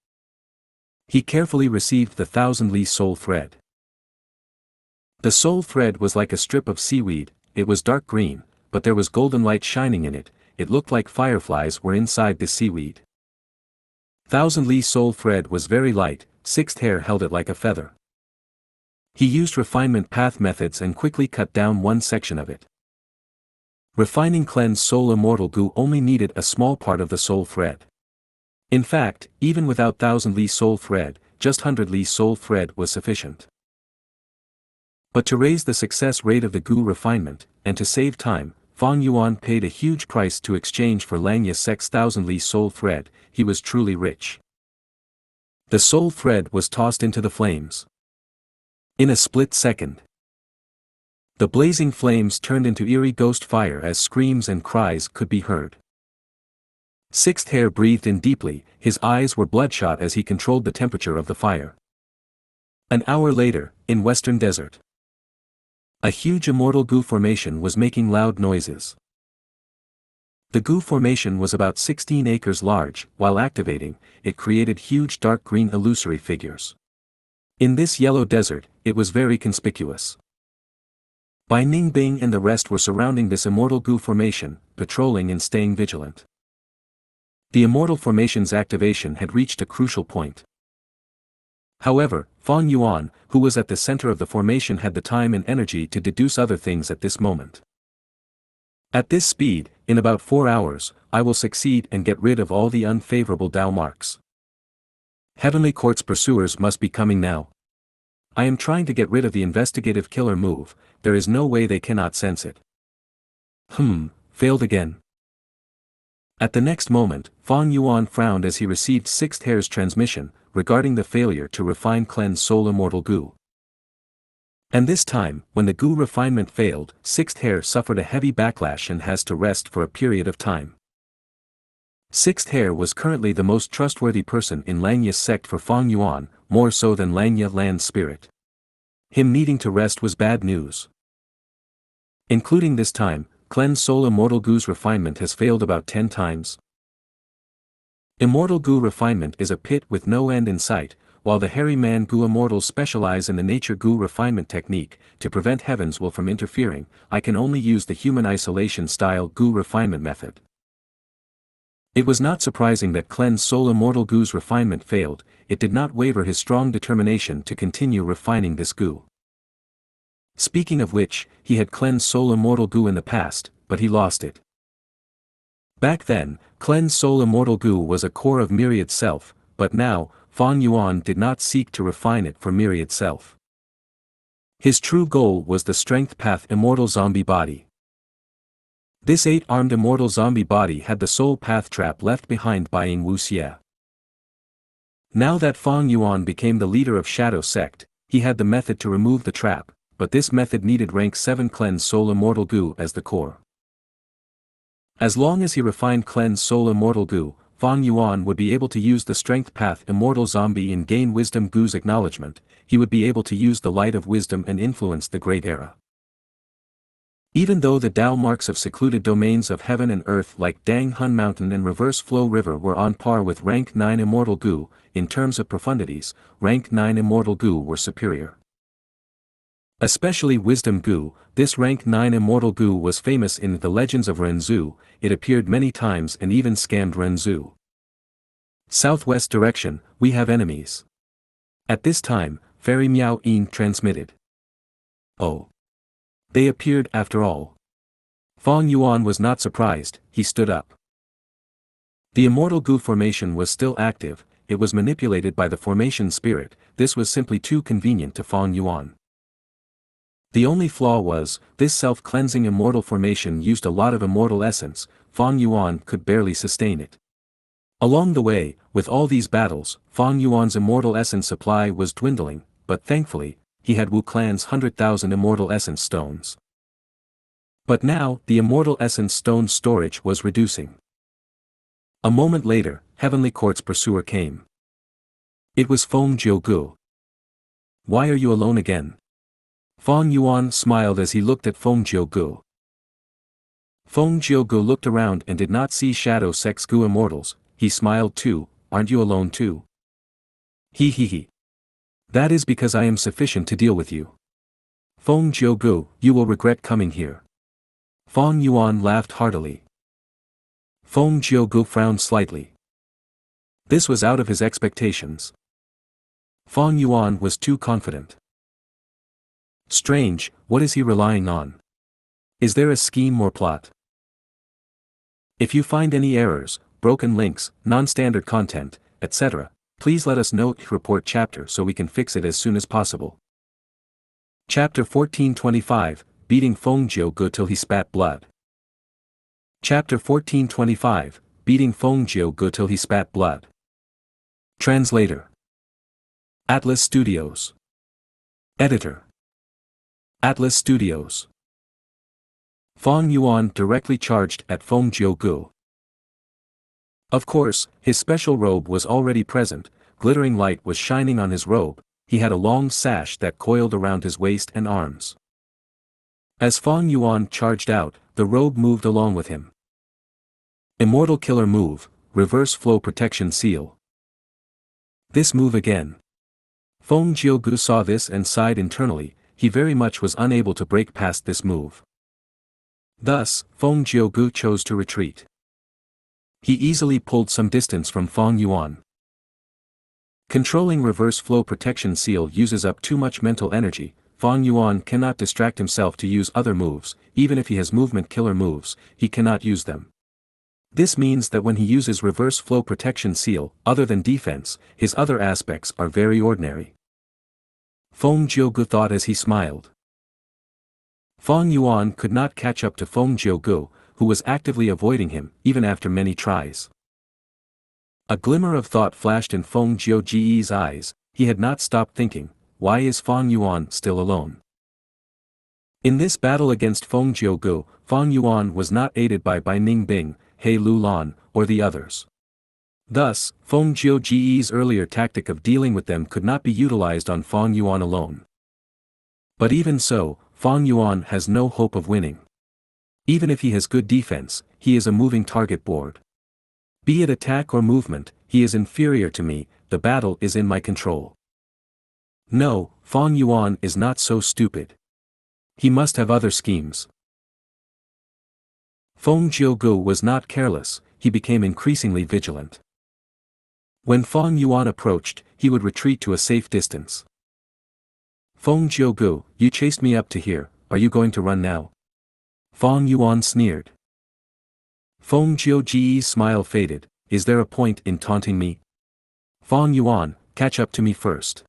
He carefully received the Thousand Li Soul Thread. The soul thread was like a strip of seaweed. It was dark green, but there was golden light shining in it. It looked like fireflies were inside the seaweed. Thousand Li Soul Thread was very light. Sixth Hair held it like a feather. He used refinement path methods and quickly cut down one section of it. Refining cleanse soul immortal Gu only needed a small part of the soul thread. In fact, even without Thousand Li Soul Thread, just 100 Li Soul Thread was sufficient. But to raise the success rate of the Gu refinement, and to save time, Fang Yuan paid a huge price to exchange for Xianxia sect's Thousand Li Soul Thread. He was truly rich. The soul thread was tossed into the flames. In a split second, the blazing flames turned into eerie ghost fire as screams and cries could be heard. Sixth Hair breathed in deeply, his eyes were bloodshot as he controlled the temperature of the fire. An hour later, in Western Desert, a huge immortal Gu formation was making loud noises. The Gu formation was about 16 acres large. While activating, it created huge dark green illusory figures. In this yellow desert, it was very conspicuous. Bai Ningbing and the rest were surrounding this immortal Gu formation, patrolling and staying vigilant. The immortal formation's activation had reached a crucial point. However, Fang Yuan, who was at the center of the formation, had the time and energy to deduce other things at this moment. At this speed, in about 4 hours, I will succeed and get rid of all the unfavorable Dao marks. Heavenly Court's pursuers must be coming now. I am trying to get rid of the investigative killer move. There is no way they cannot sense it. Failed again. At the next moment, Fang Yuan frowned as he received Sixth Hair's transmission, regarding the failure to refine cleanse soul immortal Gu. And this time, when the Gu refinement failed, Sixth Hair suffered a heavy backlash and has to rest for a period of time. Sixth Hair was currently the most trustworthy person in Xianxia sect for Fang Yuan, more so than Xianxia Land's spirit. Him needing to rest was bad news. Including this time, cleanse soul immortal Gu's refinement has failed about 10 times. Immortal Gu refinement is a pit with no end in sight. while the hairy man Gu immortals specialize in the nature Gu refinement technique, to prevent Heaven's will from interfering, I can only use the human isolation style Gu refinement method. It was not surprising that cleansed soul immortal Gu's refinement failed, it did not waver his strong determination to continue refining this Gu. Speaking of which, he had cleansed soul immortal Gu in the past, but he lost it. Back then, cleansed soul immortal Gu was a core of myriad self, but now, Fang Yuan did not seek to refine it for myriad self. His true goal was the strength path immortal zombie body. This 8-armed immortal zombie body had the soul path trap left behind by Ying Wuxie. Now that Fang Yuan became the leader of Shadow Sect, he had the method to remove the trap, but this method needed rank 7 cleansed soul immortal Gu as the core. As long as he refined cleansed soul immortal Gu, Fang Yuan would be able to use the strength path immortal zombie and gain wisdom Gu's acknowledgement, he would be able to use the light of wisdom and influence the great era. Even though the Tao marks of secluded domains of heaven and earth like Dang Hun Mountain and Reverse Flow River were on par with rank 9 immortal Gu, in terms of profundities, rank 9 immortal Gu were superior. Especially Wisdom Gu, this rank 9 immortal Gu was famous in the legends of Renzu, it appeared many times and even scammed Renzu. Southwest direction, we have enemies. At this time, Fairy Miao Yin transmitted. Oh. They appeared after all. Fang Yuan was not surprised, he stood up. The immortal Gu formation was still active, it was manipulated by the formation spirit, this was simply too convenient to Fang Yuan. The only flaw was, this self-cleansing immortal formation used a lot of immortal essence, Fang Yuan could barely sustain it. Along the way, with all these battles, Fang Yuan's immortal essence supply was dwindling, but thankfully, he had Wu Clan's 100,000 immortal essence stones. But now, the immortal essence stone storage was reducing. A moment later, Heavenly Court's pursuer came. It was Feng Jiugu. Why are you alone again? Fang Yuan smiled as he looked at Feng Jiugu. Feng Jiugu looked around and did not see Shadow Sect's Gu immortals, he smiled too, aren't you alone too? He. That is because I am sufficient to deal with you. Feng Jiugu, you will regret coming here. Fang Yuan laughed heartily. Feng Jiugu frowned slightly. This was out of his expectations. Fang Yuan was too confident. Strange, what is he relying on? Is there a scheme or plot? If you find any errors, broken links, non-standard content, etc., please let us know, report chapter so we can fix it as soon as possible. Chapter 1425, Beating Feng Jiugu till he spat blood. Chapter 1425, Beating Feng Jiugu till he spat blood. Translator. Atlas Studios. Editor. Atlas Studios. Fang Yuan directly charged at Feng Jiugu. Of course, his special robe was already present, glittering light was shining on his robe, he had a long sash that coiled around his waist and arms. As Fang Yuan charged out, the robe moved along with him. Immortal Killer Move, Reverse Flow Protection Seal. This move again. Feng Jiugu saw this and sighed internally, he very much was unable to break past this move. Thus, Feng Jiugu chose to retreat. He easily pulled some distance from Fang Yuan. Controlling reverse flow protection seal uses up too much mental energy, Fang Yuan cannot distract himself to use other moves, even if he has movement killer moves, he cannot use them. This means that when he uses reverse flow protection seal, other than defense, his other aspects are very ordinary. Feng Jiugu thought as he smiled. Fang Yuan could not catch up to Feng Jiugu, who was actively avoiding him, even after many tries. A glimmer of thought flashed in Feng Jiugu's eyes, he had not stopped thinking, why is Fang Yuan still alone? In this battle against Feng Jiugu, Fang Yuan was not aided by Bai Ningbing, He Lulan, or the others. Thus, Feng Jiugu's earlier tactic of dealing with them could not be utilized on Fang Yuan alone. But even so, Fang Yuan has no hope of winning. Even if he has good defense, he is a moving target board. Be it attack or movement, he is inferior to me, the battle is in my control. No, Fong Yuan is not so stupid. He must have other schemes. Feng Jiugu was not careless, he became increasingly vigilant. When Fong Yuan approached, he would retreat to a safe distance. Feng Jiugu, you chased me up to here, are you going to run now? Fong Yuan sneered. Feng Jiuji's smile faded, is there a point in taunting me? Fong Yuan, catch up to me first.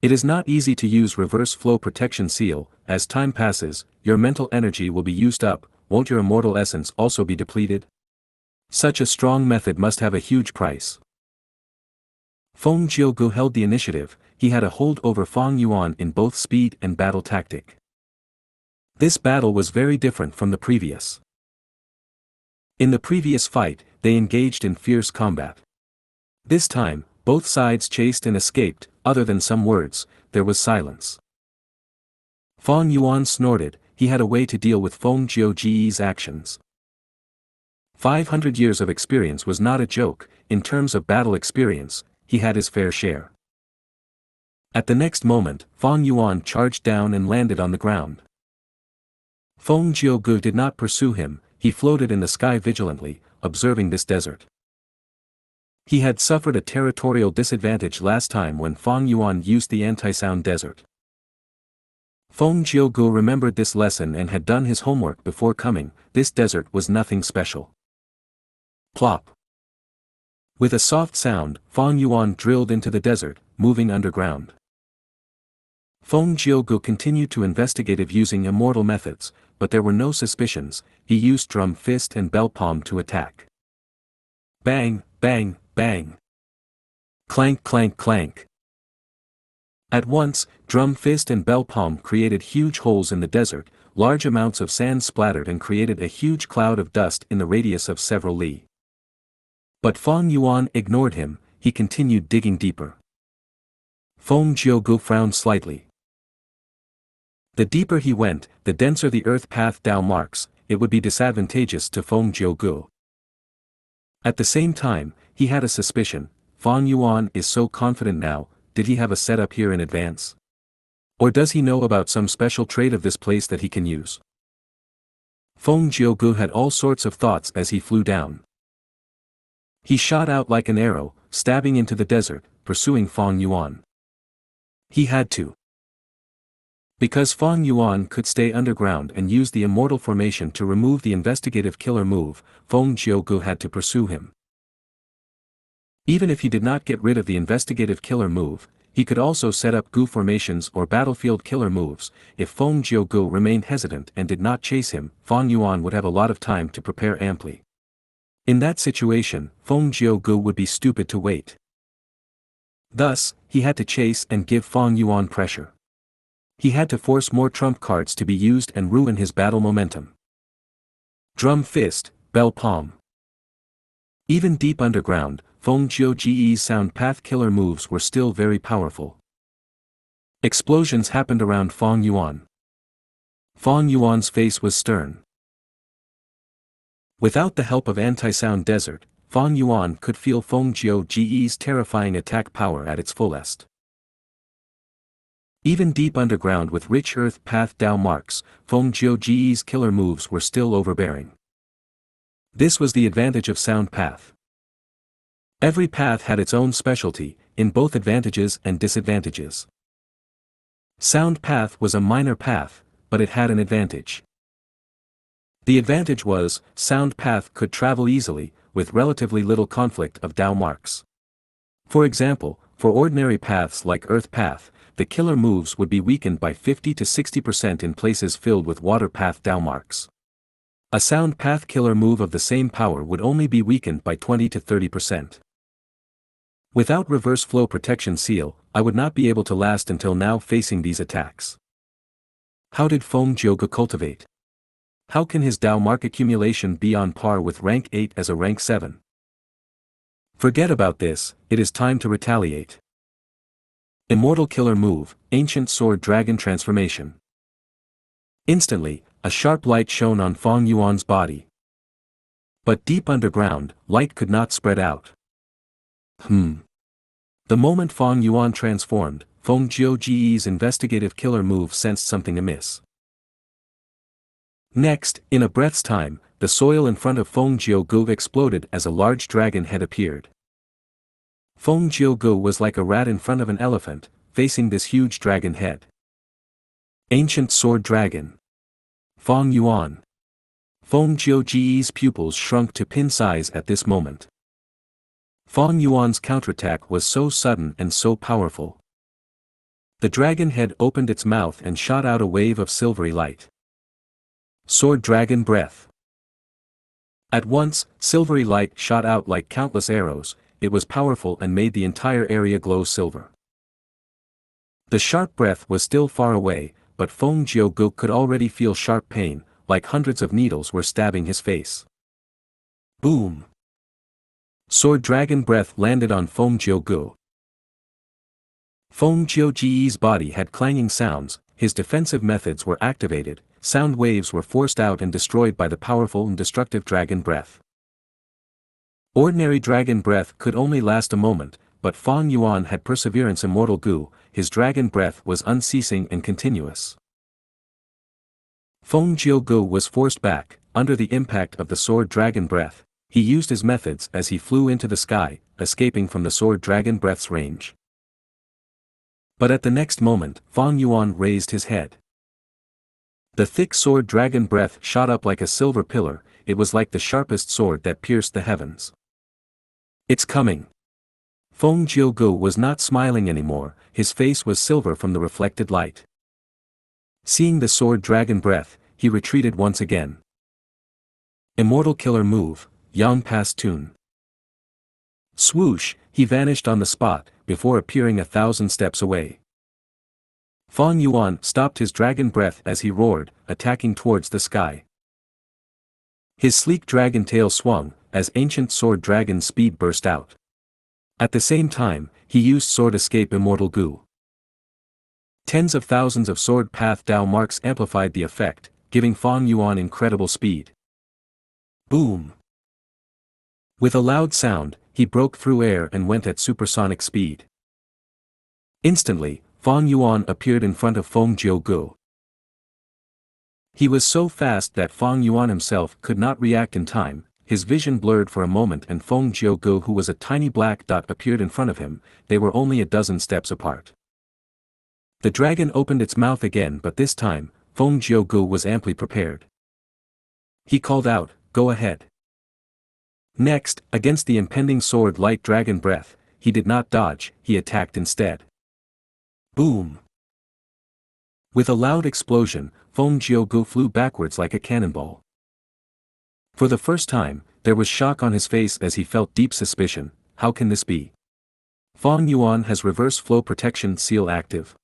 It is not easy to use reverse flow protection seal, as time passes, your mental energy will be used up, won't your immortal essence also be depleted? Such a strong method must have a huge price. Feng Jiugu held the initiative, he had a hold over Fong Yuan in both speed and battle tactic. This battle was very different from the previous. In the previous fight, they engaged in fierce combat. This time, both sides chased and escaped, other than some words, there was silence. Fong Yuan snorted, he had a way to deal with Feng Jiuji's actions. 500 years of experience was not a joke, in terms of battle experience, he had his fair share. At the next moment, Fong Yuan charged down and landed on the ground. Feng Jiugu did not pursue him, he floated in the sky vigilantly, observing this desert. He had suffered a territorial disadvantage last time when Fong Yuan used the anti-sound desert. Feng Jiugu remembered this lesson and had done his homework before coming, this desert was nothing special. Plop. With a soft sound, Fong Yuan drilled into the desert, moving underground. Feng Jiugu continued to investigate using immortal methods, but there were no suspicions, he used drum fist and bell palm to attack. Bang, bang, bang. Clank, clank, clank. At once, drum fist and bell palm created huge holes in the desert, large amounts of sand splattered and created a huge cloud of dust in the radius of several li. But Fong Yuan ignored him, he continued digging deeper. Feng Jiugu frowned slightly. The deeper he went, the denser the earth path Dao marks, it would be disadvantageous to Feng Jiugu. At the same time, he had a suspicion, Fong Yuan is so confident now, did he have a setup here in advance? Or does he know about some special trait of this place that he can use? Feng Jiugu had all sorts of thoughts as he flew down. He shot out like an arrow, stabbing into the desert, pursuing Fong Yuan. He had to. Because Fong Yuan could stay underground and use the immortal formation to remove the investigative killer move, Feng Jiugu had to pursue him. Even if he did not get rid of the investigative killer move, he could also set up Gu formations or battlefield killer moves. If Feng Jiugu remained hesitant and did not chase him, Fong Yuan would have a lot of time to prepare amply. In that situation, Feng Jiugu would be stupid to wait. Thus, he had to chase and give Fong Yuan pressure. He had to force more trump cards to be used and ruin his battle momentum. Drum fist, bell palm. Even deep underground, Feng Jiuji's sound path killer moves were still very powerful. Explosions happened around Fong Yuan. Fong Yuan's face was stern. Without the help of anti-sound desert, Fong Yuan could feel Feng Jiuji's terrifying attack power at its fullest. Even deep underground with rich earth path Dao marks, Feng Jiuji's killer moves were still overbearing. This was the advantage of sound path. Every path had its own specialty, in both advantages and disadvantages. Sound path was a minor path, but it had an advantage. The advantage was, sound path could travel easily, with relatively little conflict of Dao marks. For example, for ordinary paths like earth path, the killer moves would be weakened by 50 to 60% in places filled with water path Dao marks. A sound path killer move of the same power would only be weakened by 20 to 30%. Without reverse flow protection seal, I would not be able to last until now facing these attacks. How did Feng Jiugu cultivate? How can his Dao mark accumulation be on par with rank 8 as a rank 7? Forget about this, it is time to retaliate. Immortal killer move, Ancient Sword Dragon Transformation. Instantly, a sharp light shone on Fong Yuan's body. But deep underground, light could not spread out. The moment Fang Yuan transformed, Feng Jiuji's investigative killer move sensed something amiss. Next, in a breath's time, the soil in front of Feng Gu exploded as a large dragon head appeared. Feng Gu was like a rat in front of an elephant, facing this huge dragon head. Ancient Sword Dragon. Fang Yuan. Feng Jiuji's pupils shrunk to pin size at this moment. Fang Yuan's counterattack was so sudden and so powerful. The dragon head opened its mouth and shot out a wave of silvery light. Sword Dragon Breath. At once, silvery light shot out like countless arrows. It was powerful and made the entire area glow silver. The sharp breath was still far away, but Feng Gu could already feel sharp pain, like hundreds of needles were stabbing his face. Boom! Sword Dragon Breath landed on Feng Gu. Feng Jiuji's body had clanging sounds, his defensive methods were activated, sound waves were forced out and destroyed by the powerful and destructive dragon breath. Ordinary dragon breath could only last a moment, but Fang Yuan had perseverance. Immortal Gu, his dragon breath was unceasing and continuous. Feng Gu was forced back, under the impact of the sword dragon breath. He used his methods as he flew into the sky, escaping from the sword dragon breath's range. But at the next moment, Fang Yuan raised his head. The thick sword dragon breath shot up like a silver pillar. It was like the sharpest sword that pierced the heavens. It's coming. Feng Gu was not smiling anymore, his face was silver from the reflected light. Seeing the sword dragon breath, he retreated once again. Immortal Killer Move, Yang Pass Tune. Swoosh, he vanished on the spot, before appearing 1,000 steps away. Fang Yuan stopped his dragon breath as he roared, attacking towards the sky. His sleek dragon tail swung, as ancient sword dragon speed burst out. At the same time, he used sword escape Immortal Gu. Tens of thousands of sword path Dao marks amplified the effect, giving Fang Yuan incredible speed. Boom! With a loud sound, he broke through air and went at supersonic speed. Instantly, Fang Yuan appeared in front of Feng Gu. He was so fast that Fang Yuan himself could not react in time. His vision blurred for a moment and Feng Gu, who was a tiny black dot, appeared in front of him. They were only a dozen steps apart. The dragon opened its mouth again, but this time, Feng Gu was amply prepared. He called out, "Go ahead." Next, against the impending sword light dragon breath, he did not dodge, he attacked instead. Boom! With a loud explosion, Feng Gu flew backwards like a cannonball. For the first time, there was shock on his face as he felt deep suspicion. How can this be? Fang Yuan has reverse flow protection seal active.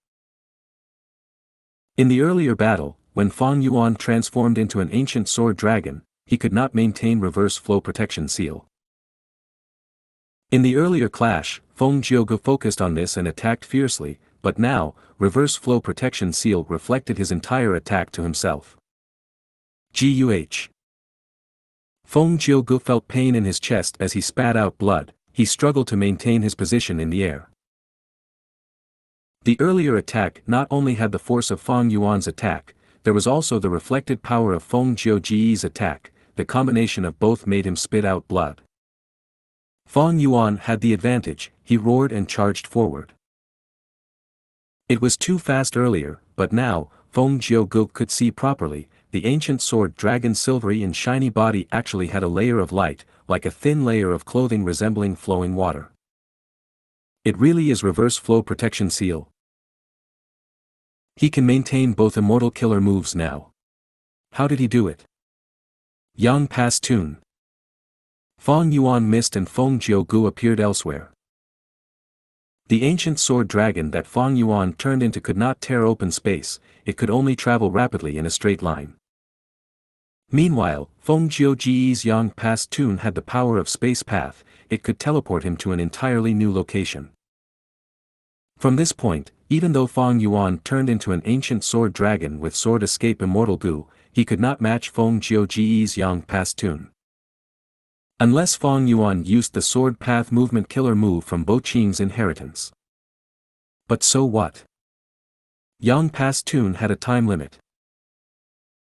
In the earlier battle, when Fang Yuan transformed into an ancient sword dragon, he could not maintain reverse flow protection seal. In the earlier clash, Feng Gu focused on this and attacked fiercely, but now, reverse flow protection seal reflected his entire attack to himself. Guh. Feng Gu felt pain in his chest as he spat out blood. He struggled to maintain his position in the air. The earlier attack not only had the force of Fang Yuan's attack, there was also the reflected power of Feng Jiuji's attack. The combination of both made him spit out blood. Fang Yuan had the advantage. He roared and charged forward. It was too fast earlier, but now, Feng Gu could see properly. The ancient sword dragon's silvery and shiny body actually had a layer of light, like a thin layer of clothing resembling flowing water. It really is reverse flow protection seal. He can maintain both immortal killer moves now. How did he do it? Yang Pass Tune. Fang Yuan missed and Feng Gu appeared elsewhere. The ancient sword dragon that Fang Yuan turned into could not tear open space, it could only travel rapidly in a straight line. Meanwhile, Feng Jiuji's Yang Pass Tune had the power of space path, it could teleport him to an entirely new location. From this point, even though Fang Yuan turned into an ancient sword dragon with sword escape Immortal Gu, he could not match Feng Jiuji's Yang Pass Tune. Unless Fang Yuan used the sword path movement killer move from Bo Qing's inheritance. But so what? Yang Pass Tune had a time limit.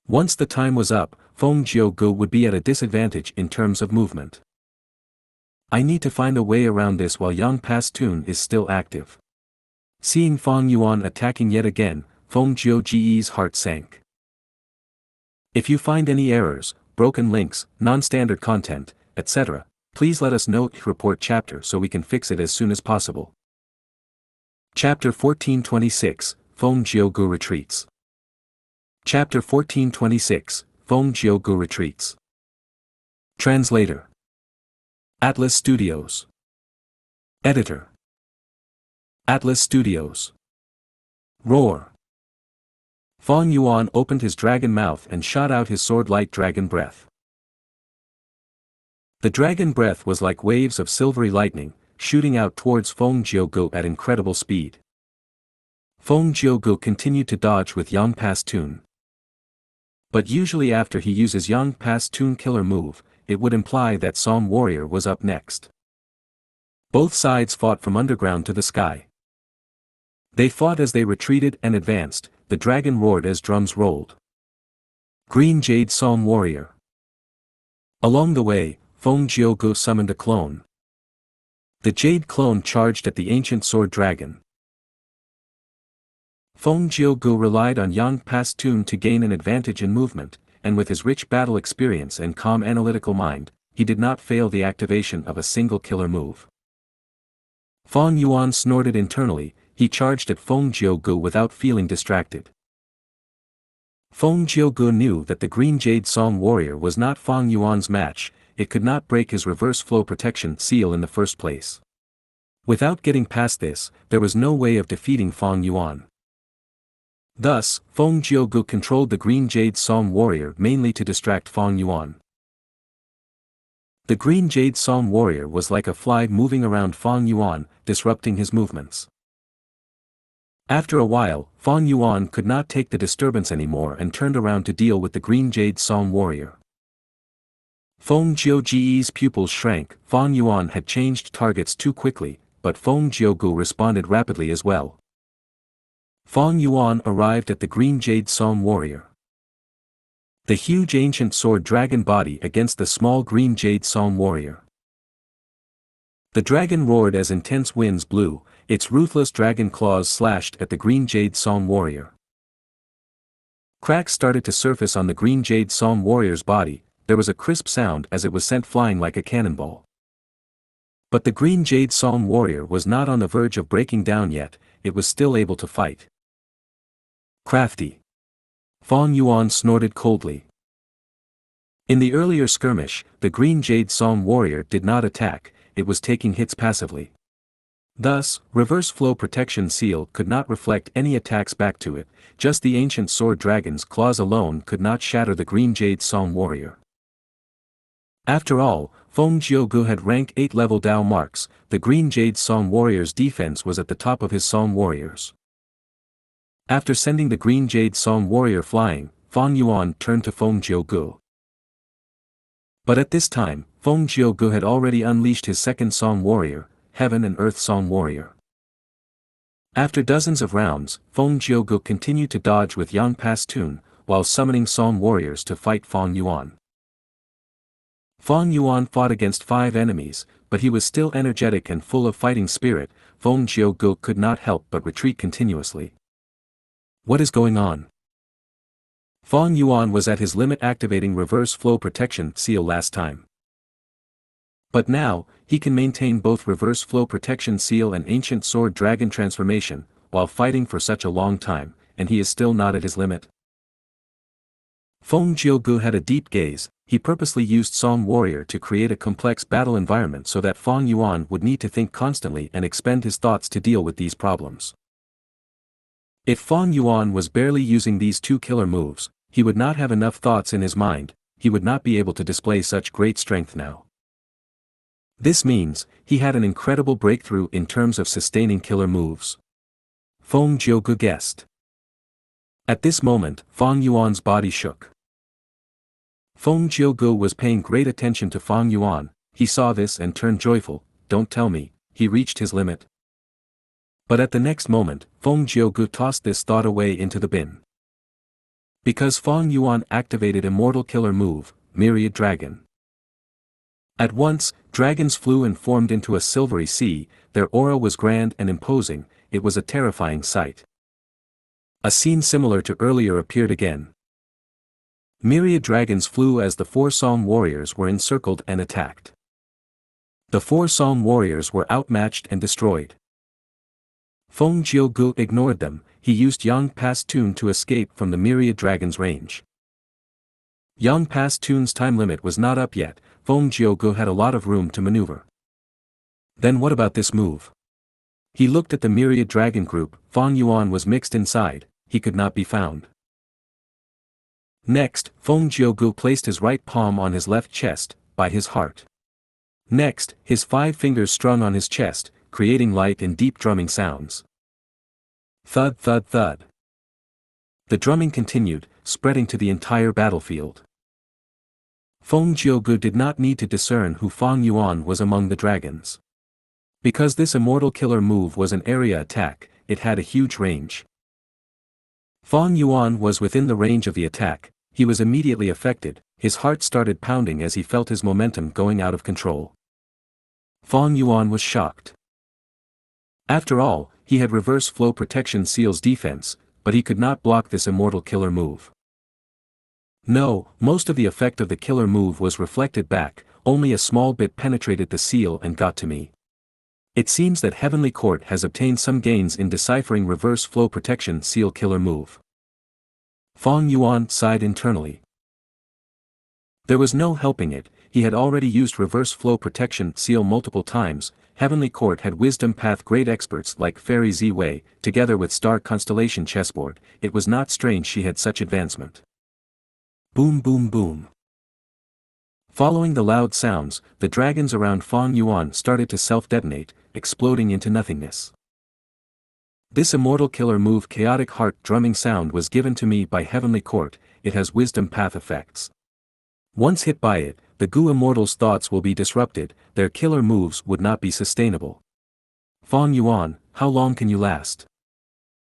Once the time was up, Feng Gu would be at a disadvantage in terms of movement. I need to find a way around this while Yang Pass Tune is still active. Seeing Fang Yuan attacking yet again, Feng Jiu's heart sank. If you find any errors, broken links, non-standard content, etc., please let us know. Report chapter so we can fix it as soon as possible. Chapter 1426, Feng Gu retreats. Chapter 1426, Feng Gu retreats. Translator. Atlas Studios. Editor. Atlas Studios. Roar. Fang Yuan opened his dragon mouth and shot out his sword-like dragon breath. The dragon breath was like waves of silvery lightning, shooting out towards Feng Gu at incredible speed. Feng Gu continued to dodge with Yang Pass Tune. But usually after he uses Yang Pass Tune killer move, it would imply that Psalm Warrior was up next. Both sides fought from underground to the sky. They fought as they retreated and advanced, the dragon roared as drums rolled. Green Jade Psalm Warrior. Along the way, Feng Gu summoned a clone. The Jade clone charged at the ancient sword dragon. Feng Gu relied on Yang Pass Tune to gain an advantage in movement, and with his rich battle experience and calm analytical mind, he did not fail the activation of a single killer move. Fang Yuan snorted internally, he charged at Feng Gu without feeling distracted. Feng Gu knew that the Green Jade Psalm Warrior was not Fang Yuan's match, it could not break his reverse flow protection seal in the first place. Without getting past this, there was no way of defeating Fang Yuan. Thus, Feng Gu controlled the Green Jade Psalm Warrior mainly to distract Fang Yuan. The Green Jade Psalm Warrior was like a fly moving around Fang Yuan, disrupting his movements. After a while, Fang Yuan could not take the disturbance anymore and turned around to deal with the Green Jade Psalm Warrior. Feng Jiu's pupils shrank. Fang Yuan had changed targets too quickly, but Feng Gu responded rapidly as well. Fang Yuan arrived at the Green Jade Psalm Warrior. The huge ancient sword dragon body against the small Green Jade Psalm Warrior. The dragon roared as intense winds blew, its ruthless dragon claws slashed at the Green Jade Psalm Warrior. Cracks started to surface on the Green Jade Psalm Warrior's body, there was a crisp sound as it was sent flying like a cannonball. But the Green Jade Psalm Warrior was not on the verge of breaking down yet, it was still able to fight. Crafty. Fang Yuan snorted coldly. In the earlier skirmish, the Green Jade Psalm Warrior did not attack, it was taking hits passively. Thus, reverse flow protection seal could not reflect any attacks back to it, just the ancient sword dragon's claws alone could not shatter the Green Jade Psalm Warrior. After all, Feng Gu had rank 8 level Dao marks, the Green Jade Psalm Warrior's defense was at the top of his Psalm Warriors. After sending the Green Jade Psalm Warrior flying, Fang Yuan turned to Feng Gu. But at this time, Feng Gu had already unleashed his second Psalm Warrior, Heaven and Earth Psalm Warrior. After dozens of rounds, Feng Gu continued to dodge with Yang Pass Tune, while summoning Psalm Warriors to fight Fang Yuan. Fang Yuan fought against 5 enemies, but he was still energetic and full of fighting spirit. Feng Gu could not help but retreat continuously. What is going on? Fang Yuan was at his limit activating reverse flow protection seal last time. But now, he can maintain both reverse flow protection seal and ancient sword dragon transformation, while fighting for such a long time, and he is still not at his limit. Feng Gu had a deep gaze, he purposely used Psalm Warrior to create a complex battle environment so that Fang Yuan would need to think constantly and expend his thoughts to deal with these problems. If Fang Yuan was barely using these 2 killer moves, he would not have enough thoughts in his mind, he would not be able to display such great strength now. This means, he had an incredible breakthrough in terms of sustaining killer moves. Feng Gu guessed. At this moment, Fang Yuan's body shook. Feng Gu was paying great attention to Fang Yuan, he saw this and turned joyful. Don't tell me, he reached his limit. But at the next moment, Feng Jiugu tossed this thought away into the bin. Because Feng Yuan activated Immortal Killer move, Myriad Dragon. At once, dragons flew and formed into a silvery sea. Their aura was grand and imposing. It was a terrifying sight. A scene similar to earlier appeared again. Myriad dragons flew as the 4 Song warriors were encircled and attacked. The 4 Song warriors were outmatched and destroyed. Feng Jiugu ignored them. He used Yang Pass Tune to escape from the myriad dragon's range. Yang Pass Tune's time limit was not up yet. Feng Jiugu had a lot of room to maneuver. Then what about this move? He looked at the myriad dragon group. Feng Yuan was mixed inside. He could not be found. Next, Feng Jiugu placed his right palm on his left chest, by his heart. Next, his 5 fingers strung on his chest, creating light and deep drumming sounds. Thud thud thud. The drumming continued, spreading to the entire battlefield. Feng Jiugu did not need to discern who Feng Yuan was among the dragons. Because this Immortal Killer move was an area attack, it had a huge range. Feng Yuan was within the range of the attack. He was immediately affected. His heart started pounding as he felt his momentum going out of control. Feng Yuan was shocked. After all, he had reverse flow protection seal's defense, but he could not block this Immortal Killer move. No, most of the effect of the killer move was reflected back, only a small bit penetrated the seal and got to me. It seems that Heavenly Court has obtained some gains in deciphering reverse flow protection seal killer move. Feng Yuan sighed internally. There was no helping it. He had already used reverse flow protection seal multiple times. Heavenly Court had wisdom path great experts like Fairy Z-Wei, together with Star Constellation chessboard. It was not strange she had such advancement. Boom boom boom. Following the loud sounds, the dragons around Feng Yuan started to self-detonate, exploding into nothingness. This Immortal Killer move chaotic heart drumming sound was given to me by Heavenly Court. It has wisdom path effects. Once hit by it, the Gu Immortals' thoughts will be disrupted. Their killer moves would not be sustainable. Feng Yuan, how long can you last?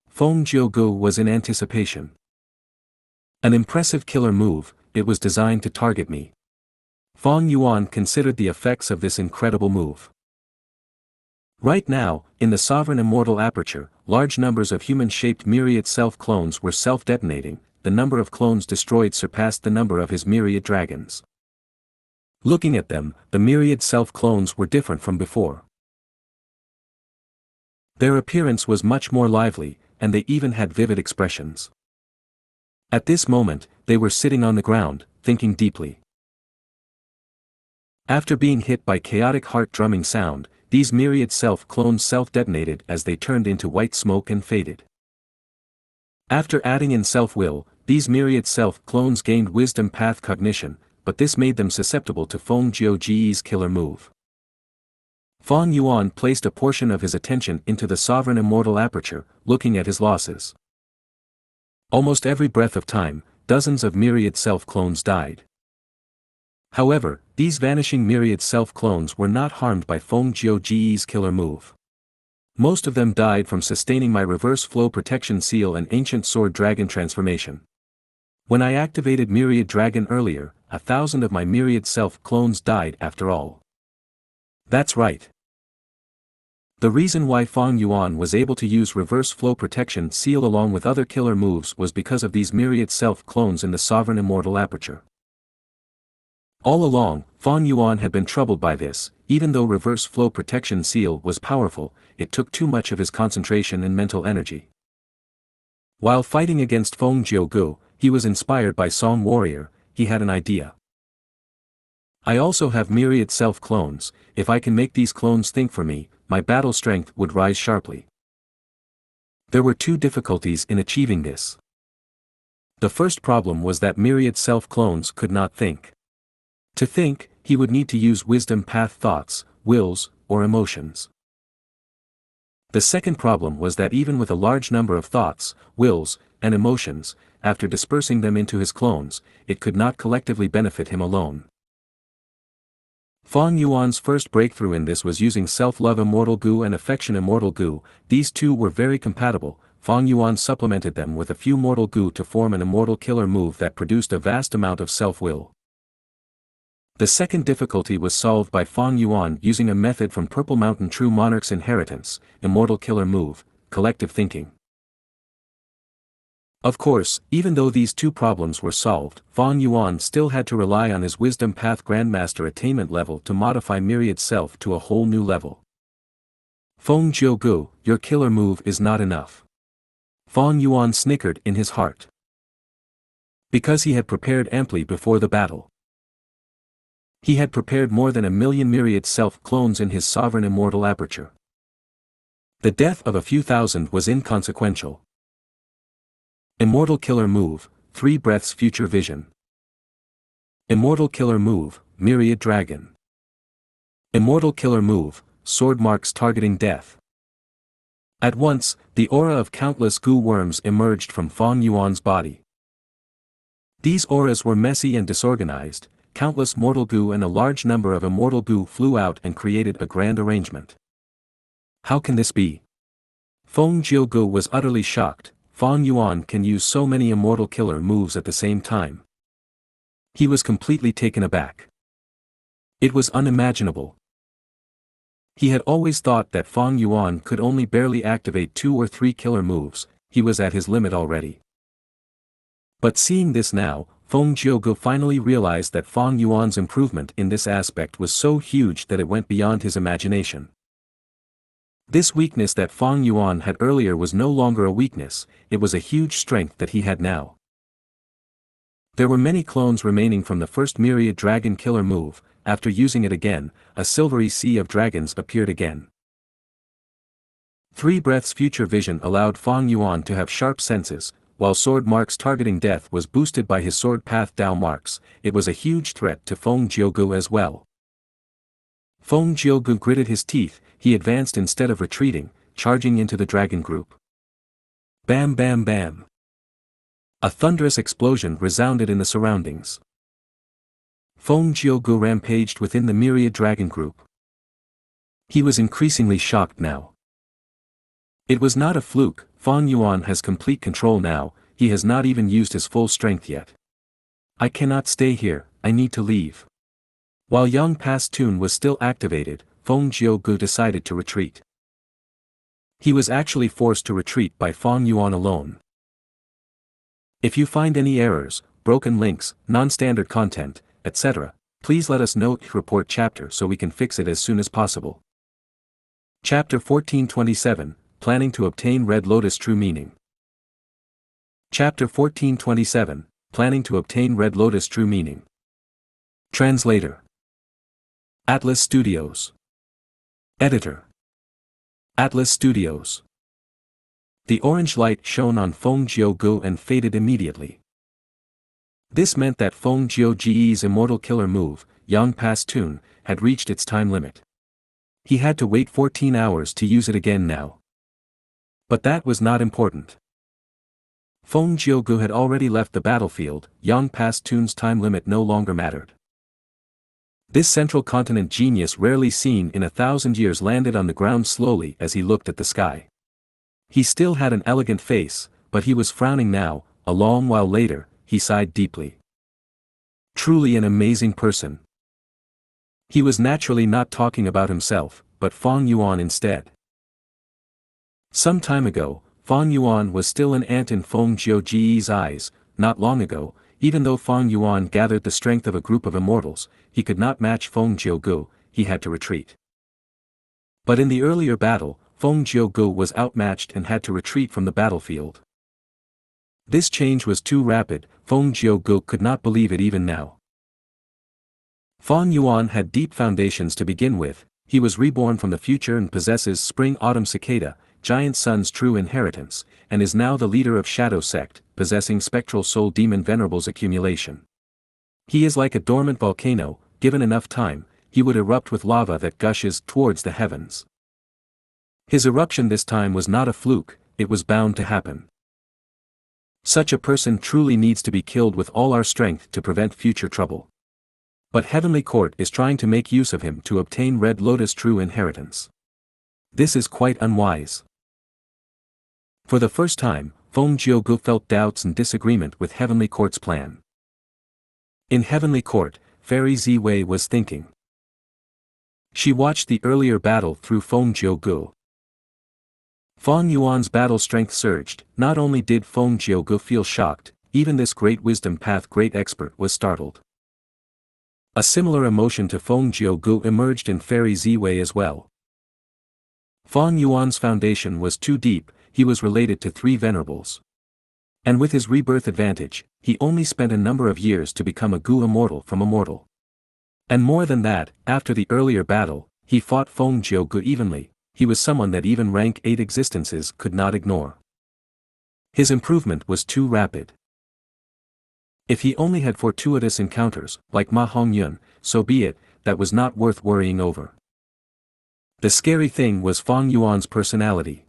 Feng Jiugu was in anticipation. An impressive killer move. It was designed to target me. Feng Yuan considered the effects of this incredible move. Right now, in the Sovereign Immortal Aperture, large numbers of human-shaped myriad self-clones were self-detonating. The number of clones destroyed surpassed the number of his myriad dragons. Looking at them, the myriad self-clones were different from before. Their appearance was much more lively, and they even had vivid expressions. At this moment, they were sitting on the ground, thinking deeply. After being hit by chaotic heart drumming sound, these myriad self-clones self-detonated as they turned into white smoke and faded. After adding in self-will, these myriad self-clones gained wisdom path cognition, but this made them susceptible to Feng Jiugu's killer move. Feng Yuan placed a portion of his attention into the Sovereign Immortal Aperture, looking at his losses. Almost every breath of time, dozens of myriad self-clones died. However, these vanishing myriad self-clones were not harmed by Feng Jiugu's killer move. Most of them died from sustaining my reverse flow protection seal and ancient sword dragon transformation. When I activated myriad dragon earlier, 1,000 of my myriad self-clones died after all. That's right. The reason why Feng Yuan was able to use reverse flow protection seal along with other killer moves was because of these myriad self-clones in the Sovereign Immortal Aperture. All along, Feng Yuan had been troubled by this. Even though reverse flow protection seal was powerful, it took too much of his concentration and mental energy. While fighting against Feng Jiugu, he was inspired by Song Warrior. He had an idea. I also have myriad self-clones. If I can make these clones think for me, my battle strength would rise sharply. There were 2 difficulties in achieving this. The first problem was that myriad self-clones could not think. To think, he would need to use wisdom path thoughts, wills, or emotions. The second problem was that even with a large number of thoughts, wills, and emotions, after dispersing them into his clones, it could not collectively benefit him alone. Fang Yuan's first breakthrough in this was using self-love Immortal Gu and affection Immortal Gu. These two were very compatible. Fang Yuan supplemented them with a few Mortal Gu to form an immortal killer move that produced a vast amount of self-will. The second difficulty was solved by Fang Yuan using a method from Purple Mountain True Monarch's Inheritance, Immortal Killer Move, Collective Thinking. Of course, even though these two problems were solved, Fang Yuan still had to rely on his Wisdom Path Grandmaster attainment level to modify Myriad Self to a whole new level. Feng Jiugu, your killer move is not enough. Fang Yuan snickered in his heart. Because he had prepared amply before the battle. He had prepared more than 1,000,000 Myriad Self clones in his sovereign immortal aperture. The death of a few thousand was inconsequential. Immortal Killer Move, 3 Breaths Future Vision. Immortal Killer Move, Myriad Dragon. Immortal Killer Move, Sword Marks Targeting Death. At once, the aura of countless Gu worms emerged from Fang Yuan's body. These auras were messy and disorganized, countless Mortal Gu and a large number of Immortal Gu flew out and created a grand arrangement. How can this be? Feng Jiugu was utterly shocked. Fang Yuan can use so many immortal killer moves at the same time. He was completely taken aback. It was unimaginable. He had always thought that Fang Yuan could only barely activate 2 or 3 killer moves. He was at his limit already. But seeing this now, Feng Jiugu finally realized that Fang Yuan's improvement in this aspect was so huge that it went beyond his imagination. This weakness that Fang Yuan had earlier was no longer a weakness, it was a huge strength that he had now. There were many clones remaining from the first Myriad Dragon Killer move. After using it again, a silvery sea of dragons appeared again. 3 Breaths Future Vision allowed Fang Yuan to have sharp senses, while Sword Marks Targeting Death was boosted by his Sword Path Dao Marks. It was a huge threat to Feng Jiugu as well. Feng Jiugu gritted his teeth. He advanced instead of retreating, charging into the dragon group. Bam bam bam. A thunderous explosion resounded in the surroundings. Feng Jiugu rampaged within the Myriad Dragon group. He was increasingly shocked now. It was not a fluke. Fang Yuan has complete control now. He has not even used his full strength yet. I cannot stay here, I need to leave. While Yang Pass Tune was still activated, Feng Jiugu decided to retreat. He was actually forced to retreat by Fang Yuan alone. If you find any errors, broken links, non-standard content, etc., please let us know. Report chapter so we can fix it as soon as possible. Chapter 1427, Planning to Obtain Red Lotus True Meaning. Chapter 1427, Planning to Obtain Red Lotus True Meaning. Translator. Atlas Studios. Editor. Atlas Studios. The orange light shone on Feng Jiugu and faded immediately. This meant that Feng Jiugu's immortal killer move, Yang Pass Tune, had reached its time limit. He had to wait 14 hours to use it again now. But that was not important. Feng Jiugu had already left the battlefield. Yang Pass Tune's time limit no longer mattered. This central continent genius rarely seen in 1,000 years landed on the ground slowly as he looked at the sky. He still had an elegant face, but he was frowning now. A long while later, he sighed deeply. Truly an amazing person. He was naturally not talking about himself, but Fang Yuan instead. Some time ago, Fang Yuan was still an ant in Feng Jiugu's eyes. Not long ago, even though Fang Yuan gathered the strength of a group of immortals, he could not match Feng Jiugu. He had to retreat. But in the earlier battle, Feng Jiugu was outmatched and had to retreat from the battlefield. This change was too rapid. Feng Jiugu could not believe it even now. Fang Yuan had deep foundations to begin with. He was reborn from the future and possesses Spring-Autumn Cicada, Giant Sun's true inheritance, and is now the leader of Shadow Sect, possessing Spectral Soul Demon Venerable's accumulation. He is like a dormant volcano. Given enough time, he would erupt with lava that gushes towards the heavens. His eruption this time was not a fluke, it was bound to happen. Such a person truly needs to be killed with all our strength to prevent future trouble. But Heavenly Court is trying to make use of him to obtain Red Lotus true inheritance. This is quite unwise. For the first time, Feng Jiugu felt doubts and disagreement with Heavenly Court's plan. In Heavenly Court, Fairy Ziwei was thinking. She watched the earlier battle through Feng Jiugu. Fang Yuan's battle strength surged. Not only did Feng Jiugu feel shocked, even this great wisdom path great expert was startled. A similar emotion to Feng Jiugu emerged in Fairy Ziwei as well. Fang Yuan's foundation was too deep, he was related to 3 venerables. And with his rebirth advantage, he only spent a number of years to become a Gu immortal from a mortal. And more than that, after the earlier battle, he fought Feng Jiugu evenly, he was someone that even rank 8 existences could not ignore. His improvement was too rapid. If he only had fortuitous encounters, like Ma Hongyun, so be it, that was not worth worrying over. The scary thing was Fang Yuan's personality.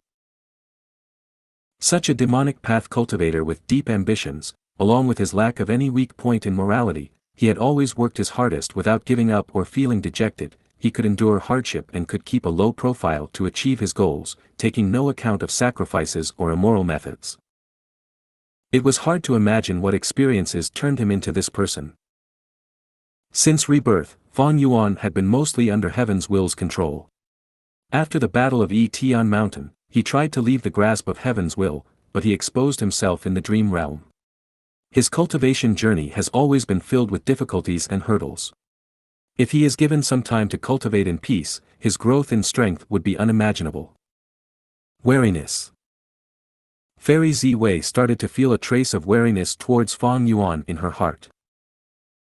Such a demonic path cultivator with deep ambitions, along with his lack of any weak point in morality, he had always worked his hardest without giving up or feeling dejected, he could endure hardship and could keep a low profile to achieve his goals, taking no account of sacrifices or immoral methods. It was hard to imagine what experiences turned him into this person. Since rebirth, Fang Yuan had been mostly under Heaven's will's control. After the Battle of Tian Mountain, he tried to leave the grasp of Heaven's will, but he exposed himself in the dream realm. His cultivation journey has always been filled with difficulties and hurdles. If he is given some time to cultivate in peace, his growth in strength would be unimaginable. Wariness. Fairy Ziwei started to feel a trace of wariness towards Fang Yuan in her heart.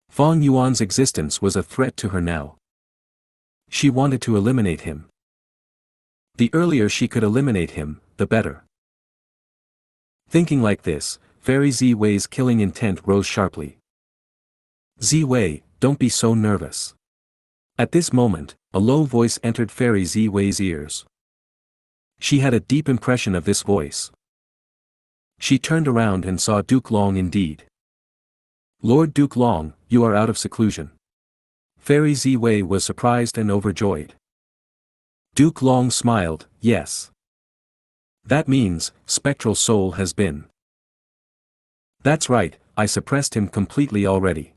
Fang Yuan's existence was a threat to her now. She wanted to eliminate him. The earlier she could eliminate him, the better. Thinking like this, Fairy Ziwei's killing intent rose sharply. Ziwei, don't be so nervous. At this moment, a low voice entered Fairy Ziwei's ears. She had a deep impression of this voice. She turned around and saw Duke Long indeed. Lord Duke Long, you are out of seclusion. Fairy Ziwei was surprised and overjoyed. Duke Long smiled, yes. That means, spectral soul has been. That's right, I suppressed him completely already.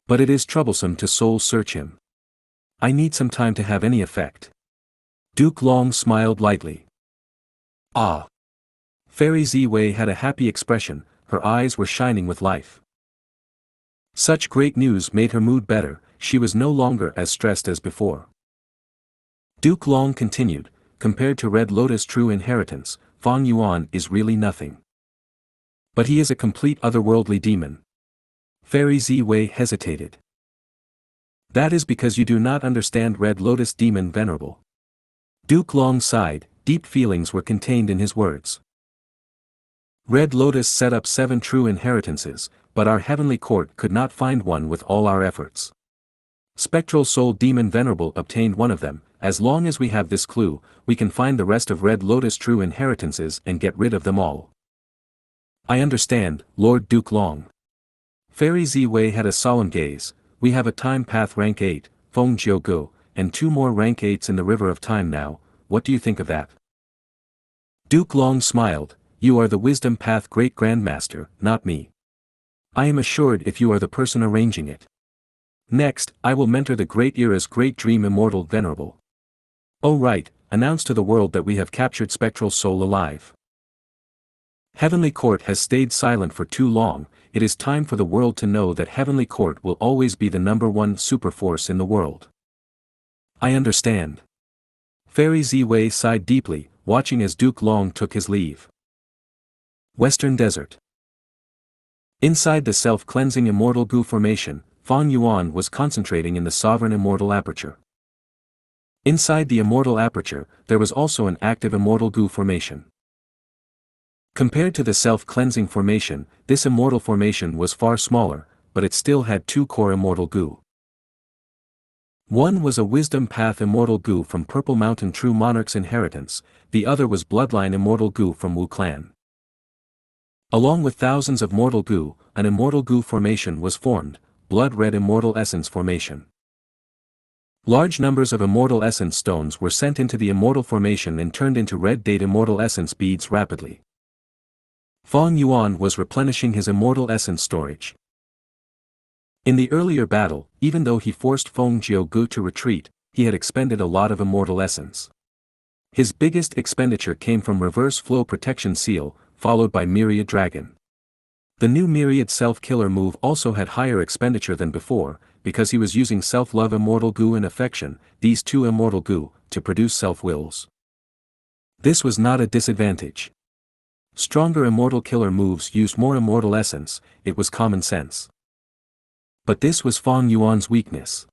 But it is troublesome to soul search him. I need some time to have any effect. Duke Long smiled lightly. Ah. Fairy Ziwei had a happy expression, her eyes were shining with life. Such great news made her mood better, she was no longer as stressed as before. Duke Long continued, compared to Red Lotus true inheritance, Fang Yuan is really nothing. But he is a complete otherworldly demon. Fairy Ziwei hesitated. That is because you do not understand Red Lotus demon venerable. Duke Long sighed, deep feelings were contained in his words. Red Lotus set up 7 true inheritances, but our heavenly court could not find one with all our efforts. Spectral Soul Demon Venerable obtained one of them. As long as we have this clue, we can find the rest of Red Lotus true inheritances and get rid of them all. I understand, Lord Duke Long. Fairy Ziwei had a solemn gaze. We have a time path rank 8, Feng Jiugu, and 2 more rank 8s in the River of Time now. What do you think of that? Duke Long smiled. You are the Wisdom Path Great Grandmaster, not me. I am assured if you are the person arranging it. Next, I will mentor the Great Era's Great Dream Immortal Venerable. Oh right, announce to the world that we have captured Spectral Soul alive. Heavenly Court has stayed silent for too long, it is time for the world to know that Heavenly Court will always be the #1 superforce in the world. I understand. Fairy Ziwei sighed deeply, watching as Duke Long took his leave. Western Desert. Inside the self-cleansing Immortal Gu formation, Fang Yuan was concentrating in the Sovereign Immortal Aperture. Inside the Immortal Aperture, there was also an active Immortal Gu formation. Compared to the self-cleansing formation, this Immortal formation was far smaller, but it still had 2 core Immortal Gu. One was a Wisdom Path Immortal Gu from Purple Mountain True Monarch's inheritance, the other was Bloodline Immortal Gu from Wu Clan. Along with thousands of Mortal Gu, an Immortal Gu formation was formed, blood red immortal essence formation. Large numbers of immortal essence stones were sent into the immortal formation and turned into red date immortal essence beads rapidly. Fang Yuan was replenishing his immortal essence storage. In the earlier battle, even though he forced Feng Gu to retreat, he had expended a lot of immortal essence. His biggest expenditure came from Reverse Flow Protection Seal, followed by Myriad Dragon. The new Myriad Self-Killer move also had higher expenditure than before, because he was using Self-Love Immortal Gu and Affection, these two Immortal Gu, to produce self-wills. This was not a disadvantage. Stronger Immortal Killer moves used more Immortal Essence, it was common sense. But this was Fang Yuan's weakness.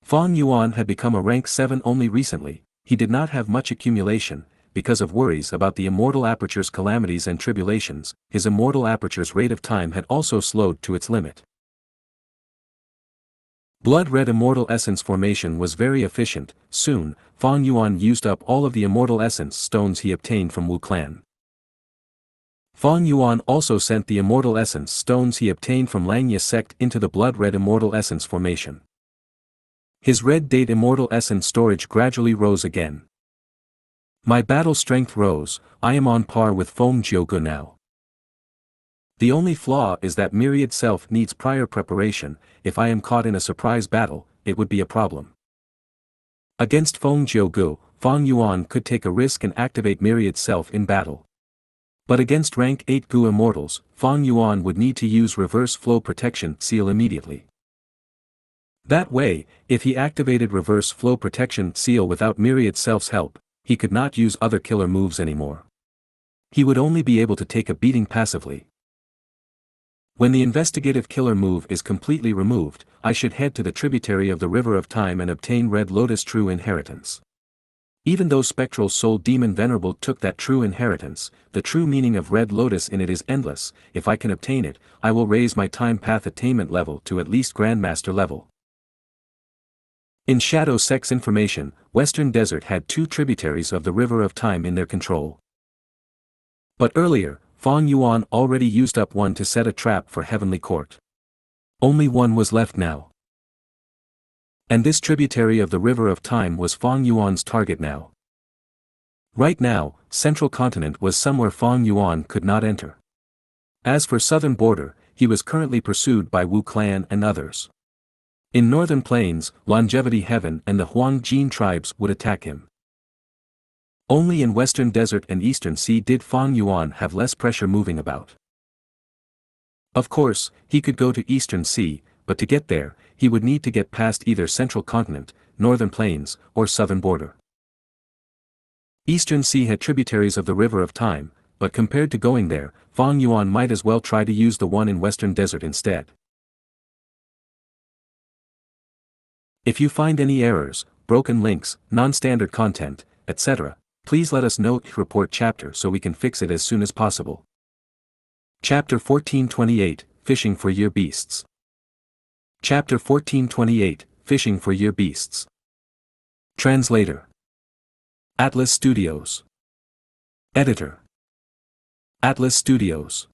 Fang Yuan had become a rank 7 only recently, he did not have much accumulation, because of worries about the Immortal Aperture's calamities and tribulations, his Immortal Aperture's rate of time had also slowed to its limit. Blood red immortal essence formation was very efficient. Soon, Fang Yuan used up all of the immortal essence stones he obtained from Wu clan. Fang Yuan also sent the immortal essence stones he obtained from Xianxia sect into the blood red immortal essence formation. His red date immortal essence storage gradually rose again. My battle strength rose, I am on par with Feng Gu now. The only flaw is that Myriad Self needs prior preparation. If I am caught in a surprise battle, it would be a problem. Against Feng Gu, Fang Yuan could take a risk and activate Myriad Self in battle. But against rank 8 Gu immortals, Fang Yuan would need to use Reverse Flow Protection Seal immediately. That way, if he activated Reverse Flow Protection Seal without Myriad Self's help, he could not use other killer moves anymore. He would only be able to take a beating passively. When the investigative killer move is completely removed, I should head to the tributary of the River of Time and obtain Red Lotus True Inheritance. Even though Spectral Soul Demon Venerable took that true inheritance, the true meaning of Red Lotus in it is endless. If I can obtain it, I will raise my time path attainment level to at least Grandmaster level. In Shadow Sect's information, Western Desert had 2 tributaries of the River of Time in their control. But earlier, Fang Yuan already used up one to set a trap for Heavenly Court. Only one was left now. And this tributary of the River of Time was Fang Yuan's target now. Right now, Central Continent was somewhere Fang Yuan could not enter. As for Southern Border, he was currently pursued by Wu clan and others. In Northern Plains, Longevity Heaven and the Huang Jin tribes would attack him. Only in Western Desert and Eastern Sea did Fang Yuan have less pressure moving about. Of course, he could go to Eastern Sea, but to get there, he would need to get past either Central Continent, Northern Plains, or Southern Border. Eastern Sea had tributaries of the River of Time, but compared to going there, Fang Yuan might as well try to use the one in Western Desert instead. If you find any errors, broken links, non-standard content, etc., please let us know. Report chapter so we can fix it as soon as possible. Chapter 1428, Fishing for Year Beasts. Chapter 1428, Fishing for Year Beasts. Translator. Atlas Studios. Editor. Atlas Studios.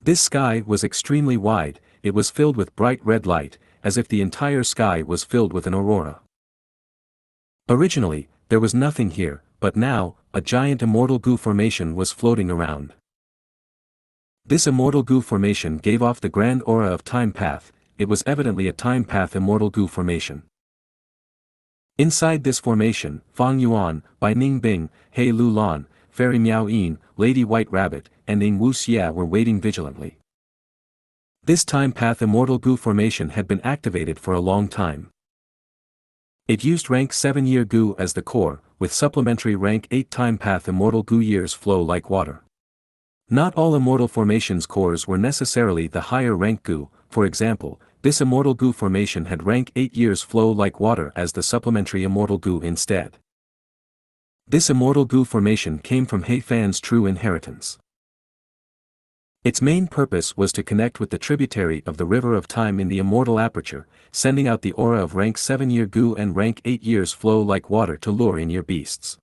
This sky was extremely wide, it was filled with bright red light, as if the entire sky was filled with an aurora. Originally, there was nothing here, but now, a giant immortal Gu formation was floating around. This immortal Gu formation gave off the grand aura of time path, it was evidently a time path immortal Gu formation. Inside this formation, Fang Yuan, Bai Ning Bing, He Lu Lan, Fairy Miao Yin, Lady White Rabbit, and Ning Wu Xia were waiting vigilantly. This time path immortal Gu formation had been activated for a long time. It used rank 7 year Gu as the core, with supplementary rank 8 time path immortal Gu years flow like water. Not all immortal formations cores were necessarily the higher rank Gu, for example, this immortal Gu formation had rank 8 years flow like water as the supplementary immortal Gu instead. This immortal Gu formation came from He Fan's true inheritance. Its main purpose was to connect with the tributary of the River of Time in the immortal aperture, sending out the aura of rank 7 year Gu and rank 8 years flow like water to lure in year beasts.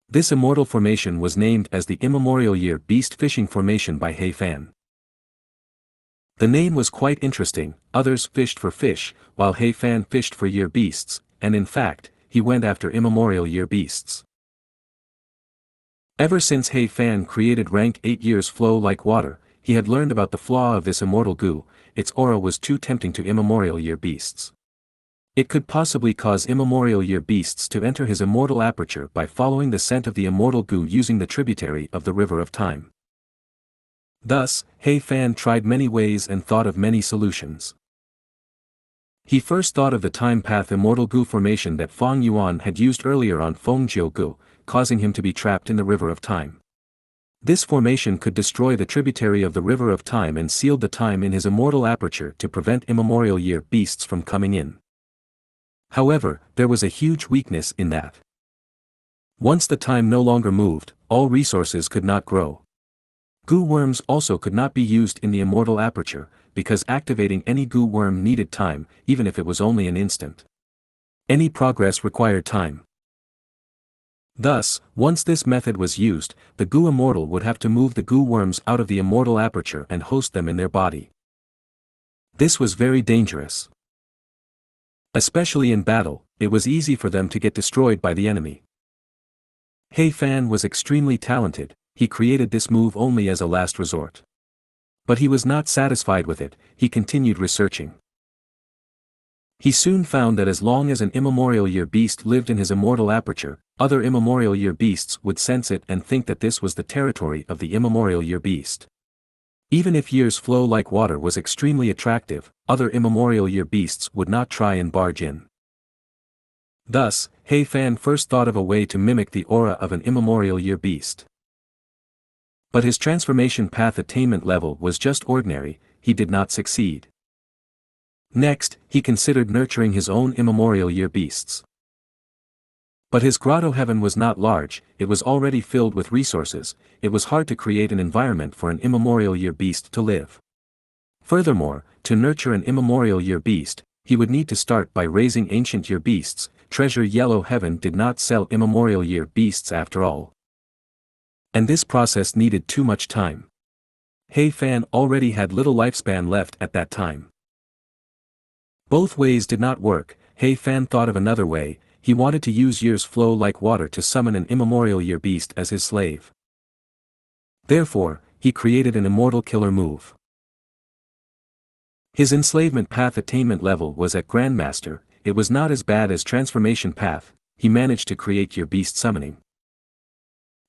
This immortal formation was named as the Immemorial Year Beast Fishing Formation by He Fan. The name was quite interesting. Others fished for fish, while He Fan fished for year beasts, and in fact, he went after immemorial year beasts. Ever since He Fan created rank 8 years flow like water, he had learned about the flaw of this immortal Gu. Its aura was too tempting to immemorial year beasts. It could possibly cause immemorial year beasts to enter his immortal aperture by following the scent of the immortal Gu using the tributary of the river of time. Thus, He Fan tried many ways and thought of many solutions. He first thought of the time path immortal Gu formation that Fang Yuan had used earlier on Fengjiu Gu, causing him to be trapped in the river of time. This formation could destroy the tributary of the river of time and sealed the time in his immortal aperture to prevent immemorial year beasts from coming in. However, there was a huge weakness in that. Once the time no longer moved, all resources could not grow. Gu worms also could not be used in the immortal aperture, because activating any Gu worm needed time, even if it was only an instant. Any progress required time. Thus, once this method was used, the Gu immortal would have to move the Gu worms out of the immortal aperture and host them in their body. This was very dangerous. Especially in battle, it was easy for them to get destroyed by the enemy. He Fan was extremely talented. He created this move only as a last resort. But he was not satisfied with it, he continued researching. He soon found that as long as an immemorial year beast lived in his immortal aperture, other immemorial year beasts would sense it and think that this was the territory of the immemorial year beast. Even if years flow like water was extremely attractive, other immemorial year beasts would not try and barge in. Thus, He Fan first thought of a way to mimic the aura of an immemorial year beast. But his transformation path attainment level was just ordinary, he did not succeed. Next, he considered nurturing his own immemorial year beasts. But his grotto heaven was not large, it was already filled with resources, it was hard to create an environment for an immemorial year beast to live. Furthermore, to nurture an immemorial year beast, he would need to start by raising ancient year beasts. Treasure Yellow Heaven did not sell immemorial year beasts after all. And this process needed too much time. He Fan already had little lifespan left at that time. Both ways did not work. He Fan thought of another way. He wanted to use years flow like water to summon an immemorial year beast as his slave. Therefore, he created an immortal killer move. His enslavement path attainment level was at Grandmaster. It was not as bad as transformation path, he managed to create year beast summoning.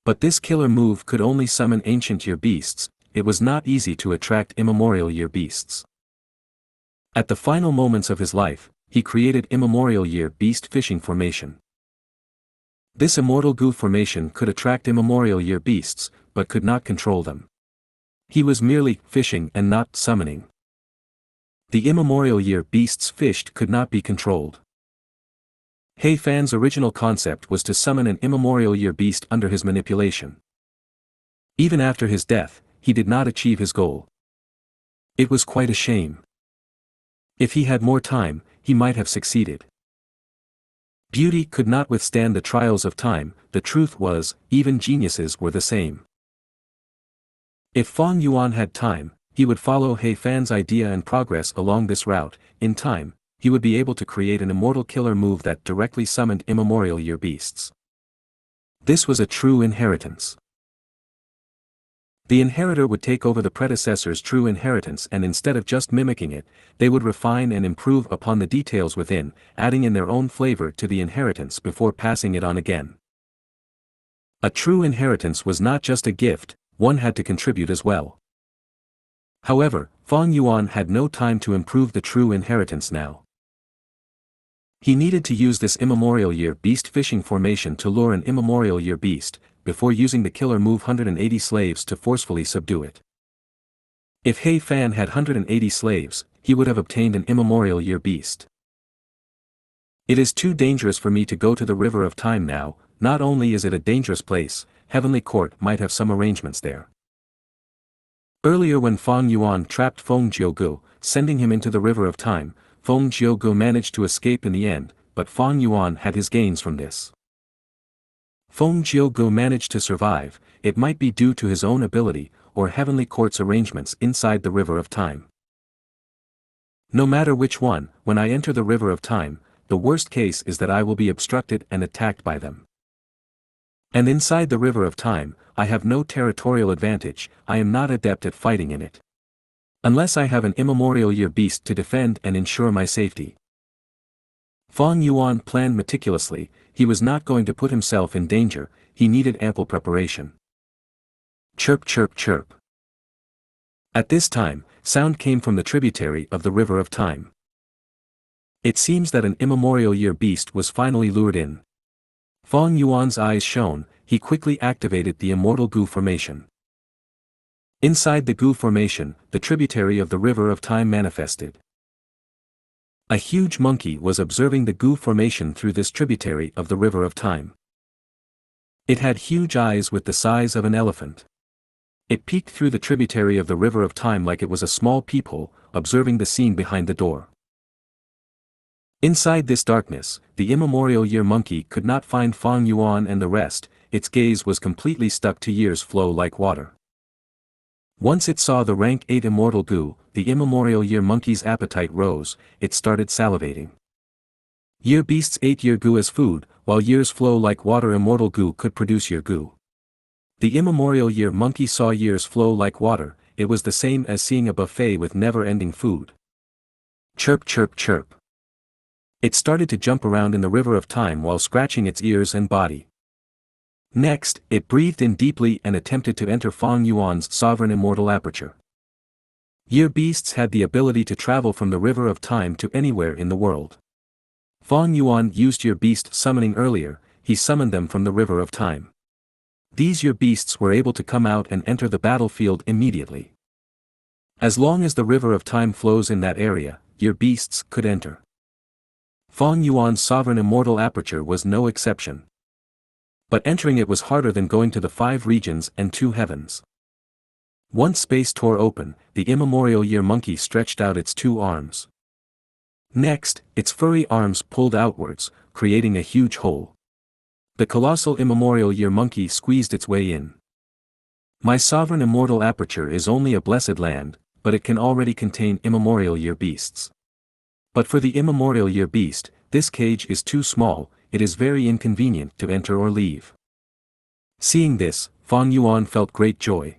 But this killer move could only summon ancient year beasts, it was not easy to attract immemorial year beasts. At the final moments of his life, he created immemorial year beast fishing formation. This immortal Gu formation could attract immemorial year beasts, but could not control them. He was merely fishing and not summoning. The immemorial year beasts fished could not be controlled. He Fan's original concept was to summon an immemorial year beast under his manipulation. Even after his death, he did not achieve his goal. It was quite a shame. If he had more time, he might have succeeded. Beauty could not withstand the trials of time, the truth was, even geniuses were the same. If Fang Yuan had time, he would follow He Fan's idea and progress along this route. In time, he would be able to create an immortal killer move that directly summoned immemorial year beasts. This was a true inheritance. The inheritor would take over the predecessor's true inheritance, and instead of just mimicking it, they would refine and improve upon the details within, adding in their own flavor to the inheritance before passing it on again. A true inheritance was not just a gift, one had to contribute as well. However, Fang Yuan had no time to improve the true inheritance now. He needed to use this immemorial year beast fishing formation to lure an immemorial year beast, before using the killer move 180 slaves to forcefully subdue it. If He Fan had 180 slaves, he would have obtained an immemorial year beast. It is too dangerous for me to go to the river of time now. Not only is it a dangerous place, Heavenly Court might have some arrangements there. Earlier when Fang Yuan trapped Fengjiu Gu, sending him into the river of time, Fengjiu Gu managed to escape in the end, but Fang Yuan had his gains from this. Fengjiu Gu managed to survive, it might be due to his own ability, or Heavenly Court's arrangements inside the river of time. No matter which one, when I enter the river of time, the worst case is that I will be obstructed and attacked by them. And inside the river of time, I have no territorial advantage, I am not adept at fighting in it. Unless I have an immemorial year beast to defend and ensure my safety. Fang Yuan planned meticulously, he was not going to put himself in danger, he needed ample preparation. Chirp chirp chirp. At this time, sound came from the tributary of the river of time. It seems that an immemorial year beast was finally lured in. Fang Yuan's eyes shone, he quickly activated the immortal Gu formation. Inside the Gu formation, the tributary of the river of time manifested. A huge monkey was observing the Gu formation through this tributary of the river of time. It had huge eyes with the size of an elephant. It peeked through the tributary of the river of time like it was a small peephole, observing the scene behind the door. Inside this darkness, the immemorial year monkey could not find Fang Yuan and the rest, its gaze was completely stuck to years flow like water. Once it saw the rank 8 immortal Gu, the immemorial year monkey's appetite rose, it started salivating. Year beasts ate year Gu as food, while years flow like water immortal Gu could produce year Gu. The immemorial year monkey saw years flow like water, it was the same as seeing a buffet with never-ending food. Chirp chirp chirp. It started to jump around in the river of time while scratching its ears and body. Next, it breathed in deeply and attempted to enter Fang Yuan's sovereign immortal aperture. Year beasts had the ability to travel from the river of time to anywhere in the world. Fang Yuan used year beast summoning earlier, he summoned them from the river of time. These year beasts were able to come out and enter the battlefield immediately. As long as the river of time flows in that area, year beasts could enter. Fang Yuan's sovereign immortal aperture was no exception. But entering it was harder than going to the 5 regions and 2 heavens. Once space tore open, the immemorial year monkey stretched out its 2 arms. Next, its furry arms pulled outwards, creating a huge hole. The colossal immemorial year monkey squeezed its way in. My sovereign immortal aperture is only a blessed land, but it can already contain immemorial year beasts. But for the immemorial year beast, this cage is too small, it is very inconvenient to enter or leave. Seeing this, Fang Yuan felt great joy.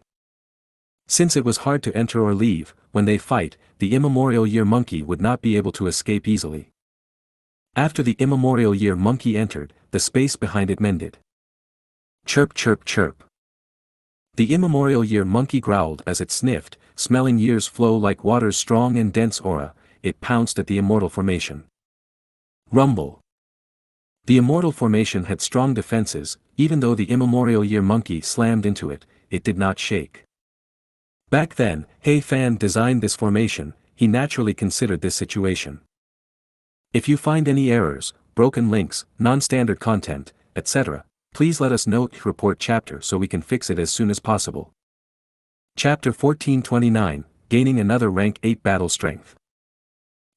Since it was hard to enter or leave, when they fight, the immemorial year monkey would not be able to escape easily. After the immemorial year monkey entered, the space behind it mended. Chirp chirp chirp. The immemorial year monkey growled as it sniffed, smelling years flow like water's strong and dense aura, it pounced at the immortal formation. Rumble. The immortal formation had strong defenses, even though the immemorial year monkey slammed into it, it did not shake. Back then, He Fan designed this formation, he naturally considered this situation. If you find any errors, broken links, non-standard content, etc., please let us know to report chapter so we can fix it as soon as possible. Chapter 1429, Gaining Another Rank 8 Battle Strength.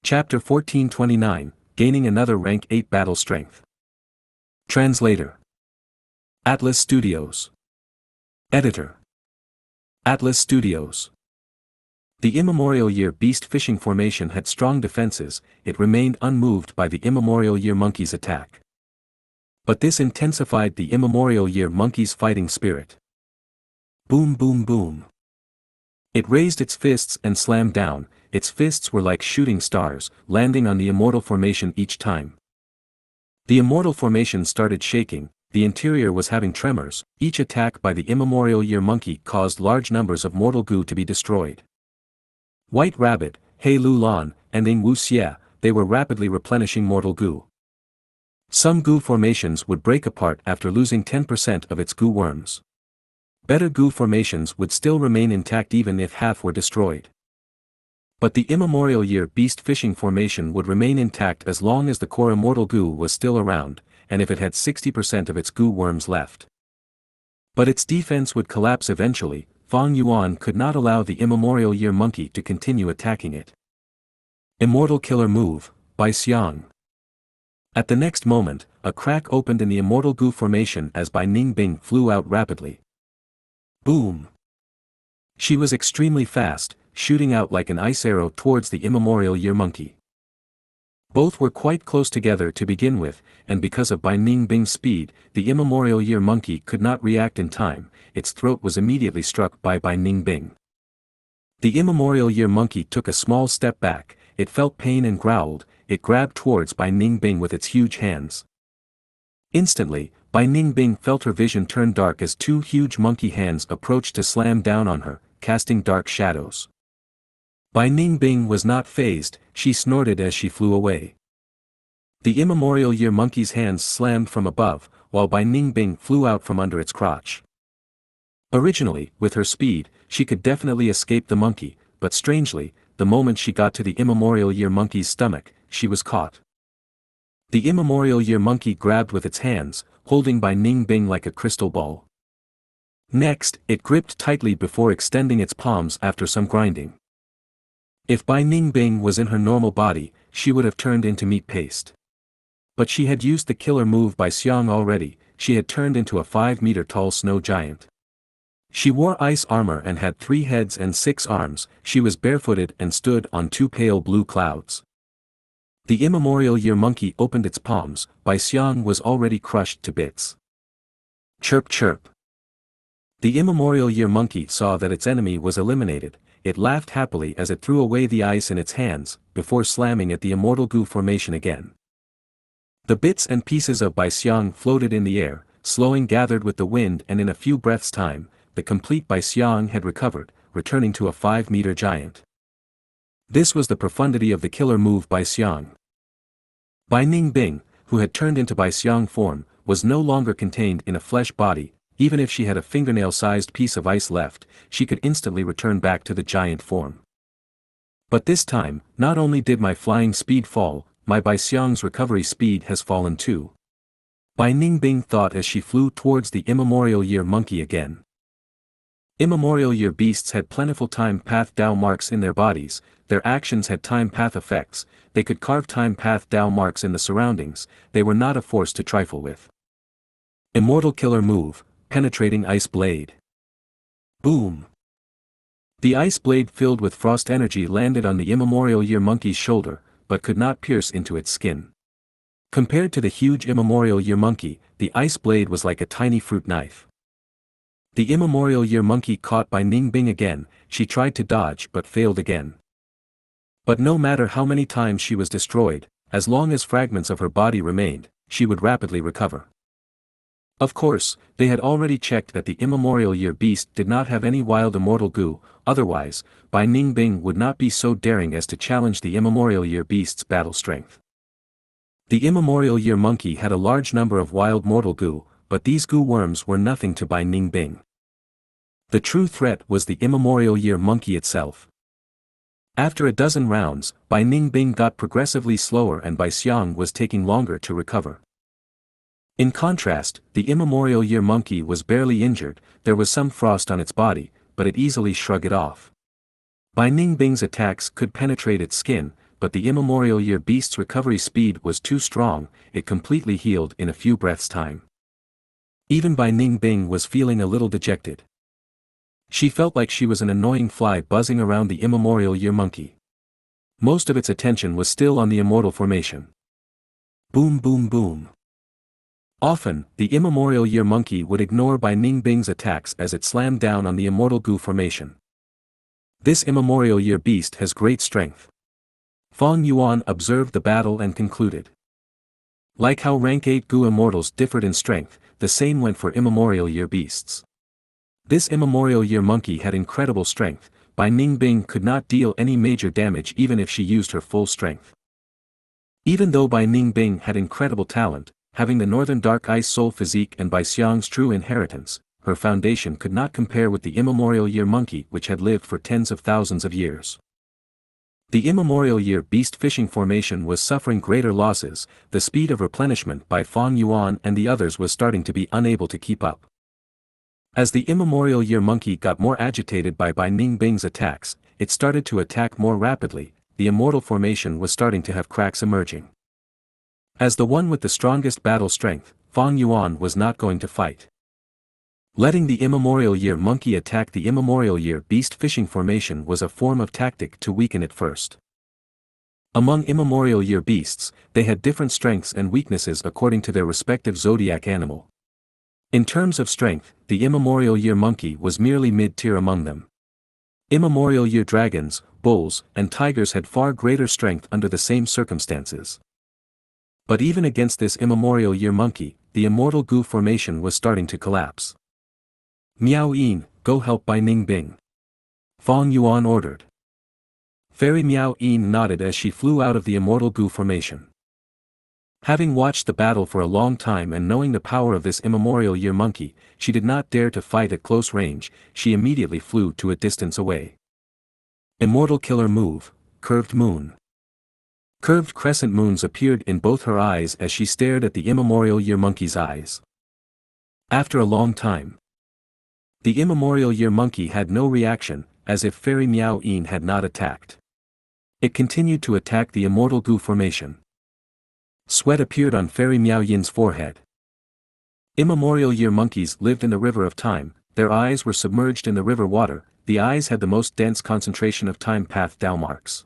Chapter 1429, Gaining Another Rank 8 Battle Strength. Translator. Atlas Studios. Editor. Atlas Studios. The immemorial year beast fishing formation had strong defenses, it remained unmoved by the immemorial year monkey's attack. But this intensified the immemorial year monkey's fighting spirit. Boom boom boom. It raised its fists and slammed down, its fists were like shooting stars, landing on the immortal formation each time. The immortal formation started shaking, the interior was having tremors, each attack by the immemorial year monkey caused large numbers of mortal Gu to be destroyed. White Rabbit, He Lu Lan, and Ing Wu Xie, they were rapidly replenishing mortal Gu. Some Gu formations would break apart after losing 10% of its Gu worms. Better Gu formations would still remain intact even if half were destroyed. But the immemorial year beast fishing formation would remain intact as long as the core immortal Gu was still around, and if it had 60% of its Gu worms left. But its defense would collapse eventually, Fang Yuan could not allow the immemorial year monkey to continue attacking it. Immortal Killer Move, by Xiang. At the next moment, a crack opened in the immortal Gu formation as Bai Ningbing flew out rapidly. Boom! She was extremely fast, shooting out like an ice arrow towards the immemorial year monkey. Both were quite close together to begin with, and because of Bai Ningbing's speed, the immemorial year monkey could not react in time. Its throat was immediately struck by Bai Ningbing. The immemorial year monkey took a small step back, it felt pain and growled. It grabbed towards Bai Ningbing with its huge hands. Instantly, Bai Ningbing felt her vision turn dark as two huge monkey hands approached to slam down on her, casting dark shadows. Bai Ningbing was not fazed, she snorted as she flew away. The immemorial year monkey's hands slammed from above, while Bai Ningbing flew out from under its crotch. Originally, with her speed, she could definitely escape the monkey, but strangely, the moment she got to the immemorial year monkey's stomach, she was caught. The immemorial year monkey grabbed with its hands, holding Bai Ningbing like a crystal ball. Next, it gripped tightly before extending its palms after some grinding. If Bai Ningbing was in her normal body, she would have turned into meat paste. But she had used the killer move by Xiang already, she had turned into a 5-meter-tall snow giant. She wore ice armor and had 3 heads and 6 arms, she was barefooted and stood on 2 pale blue clouds. The immemorial year monkey opened its palms, Bai Xiang was already crushed to bits. Chirp chirp. The immemorial year monkey saw that its enemy was eliminated, it laughed happily as it threw away the ice in its hands, before slamming at the immortal Gu formation again. The bits and pieces of Bai Xiang floated in the air, slowing gathered with the wind, and in a few breaths' time, the complete Bai Xiang had recovered, returning to a 5-meter giant. This was the profundity of the killer move Bai Xiang. Bai Ningbing, who had turned into Bai Xiang form, was no longer contained in a flesh body. Even if she had a fingernail-sized piece of ice left, she could instantly return back to the giant form. But this time, not only did my flying speed fall, my Bai Xiang's recovery speed has fallen too. Bai Ningbing thought as she flew towards the immemorial year monkey again. Immemorial year beasts had plentiful time path Dao marks in their bodies, their actions had time path effects, they could carve time path Dao marks in the surroundings, they were not a force to trifle with. Immortal killer move, penetrating ice blade. Boom! The ice blade filled with frost energy landed on the immemorial year monkey's shoulder, but could not pierce into its skin. Compared to the huge immemorial year monkey, the ice blade was like a tiny fruit knife. The immemorial year monkey caught Bai Ningbing again, she tried to dodge but failed again. But no matter how many times she was destroyed, as long as fragments of her body remained, she would rapidly recover. Of course, they had already checked that the immemorial year beast did not have any wild immortal Gu, otherwise, Bai Ningbing would not be so daring as to challenge the immemorial year beast's battle strength. The immemorial year monkey had a large number of wild mortal Gu, but these Gu worms were nothing to Bai Ningbing. The true threat was the immemorial year monkey itself. After a dozen rounds, Bai Ningbing got progressively slower and Bai Xiang was taking longer to recover. In contrast, the immemorial year monkey was barely injured, there was some frost on its body, but it easily shrugged it off. Bai Ningbing's attacks could penetrate its skin, but the immemorial year beast's recovery speed was too strong, it completely healed in a few breaths' time. Even Bai Ningbing was feeling a little dejected. She felt like she was an annoying fly buzzing around the immemorial year monkey. Most of its attention was still on the immortal formation. Boom boom boom. Often, the immemorial year monkey would ignore Bai Ningbing's attacks as it slammed down on the immortal Gu formation. This immemorial year beast has great strength. Fang Yuan observed the battle and concluded. Like how rank 8 Gu immortals differed in strength, the same went for immemorial year beasts. This immemorial year monkey had incredible strength, Bai Ningbing could not deal any major damage even if she used her full strength. Even though Bai Ningbing had incredible talent, having the northern dark ice soul physique and Bai Xiang's true inheritance, her foundation could not compare with the immemorial year monkey which had lived for tens of thousands of years. The immemorial year beast fishing formation was suffering greater losses, the speed of replenishment by Fang Yuan and the others was starting to be unable to keep up. As the immemorial year monkey got more agitated by Bai Ningbing's attacks, it started to attack more rapidly, the immortal formation was starting to have cracks emerging. As the one with the strongest battle strength, Fang Yuan was not going to fight. Letting the immemorial year monkey attack the immemorial year beast fishing formation was a form of tactic to weaken it first. Among immemorial year beasts, they had different strengths and weaknesses according to their respective zodiac animal. In terms of strength, the immemorial year monkey was merely mid-tier among them. Immemorial year dragons, bulls, and tigers had far greater strength under the same circumstances. But even against this immemorial year monkey, the immortal Gu formation was starting to collapse. Miao Yin, go help Bai Ning Bing. Fang Yuan ordered. Fairy Miao Yin nodded as she flew out of the immortal Gu formation. Having watched the battle for a long time and knowing the power of this immemorial year monkey, she did not dare to fight at close range. She immediately flew to a distance away. Immortal killer move, curved moon. Curved crescent moons appeared in both her eyes as she stared at the immemorial year monkey's eyes. After a long time, the immemorial year monkey had no reaction, as if Fairy Miao Yin had not attacked. It continued to attack the immortal Gu formation. Sweat appeared on Fairy Miao Yin's forehead. Immemorial year monkeys lived in the river of time, their eyes were submerged in the river water, the eyes had the most dense concentration of time path Dao marks.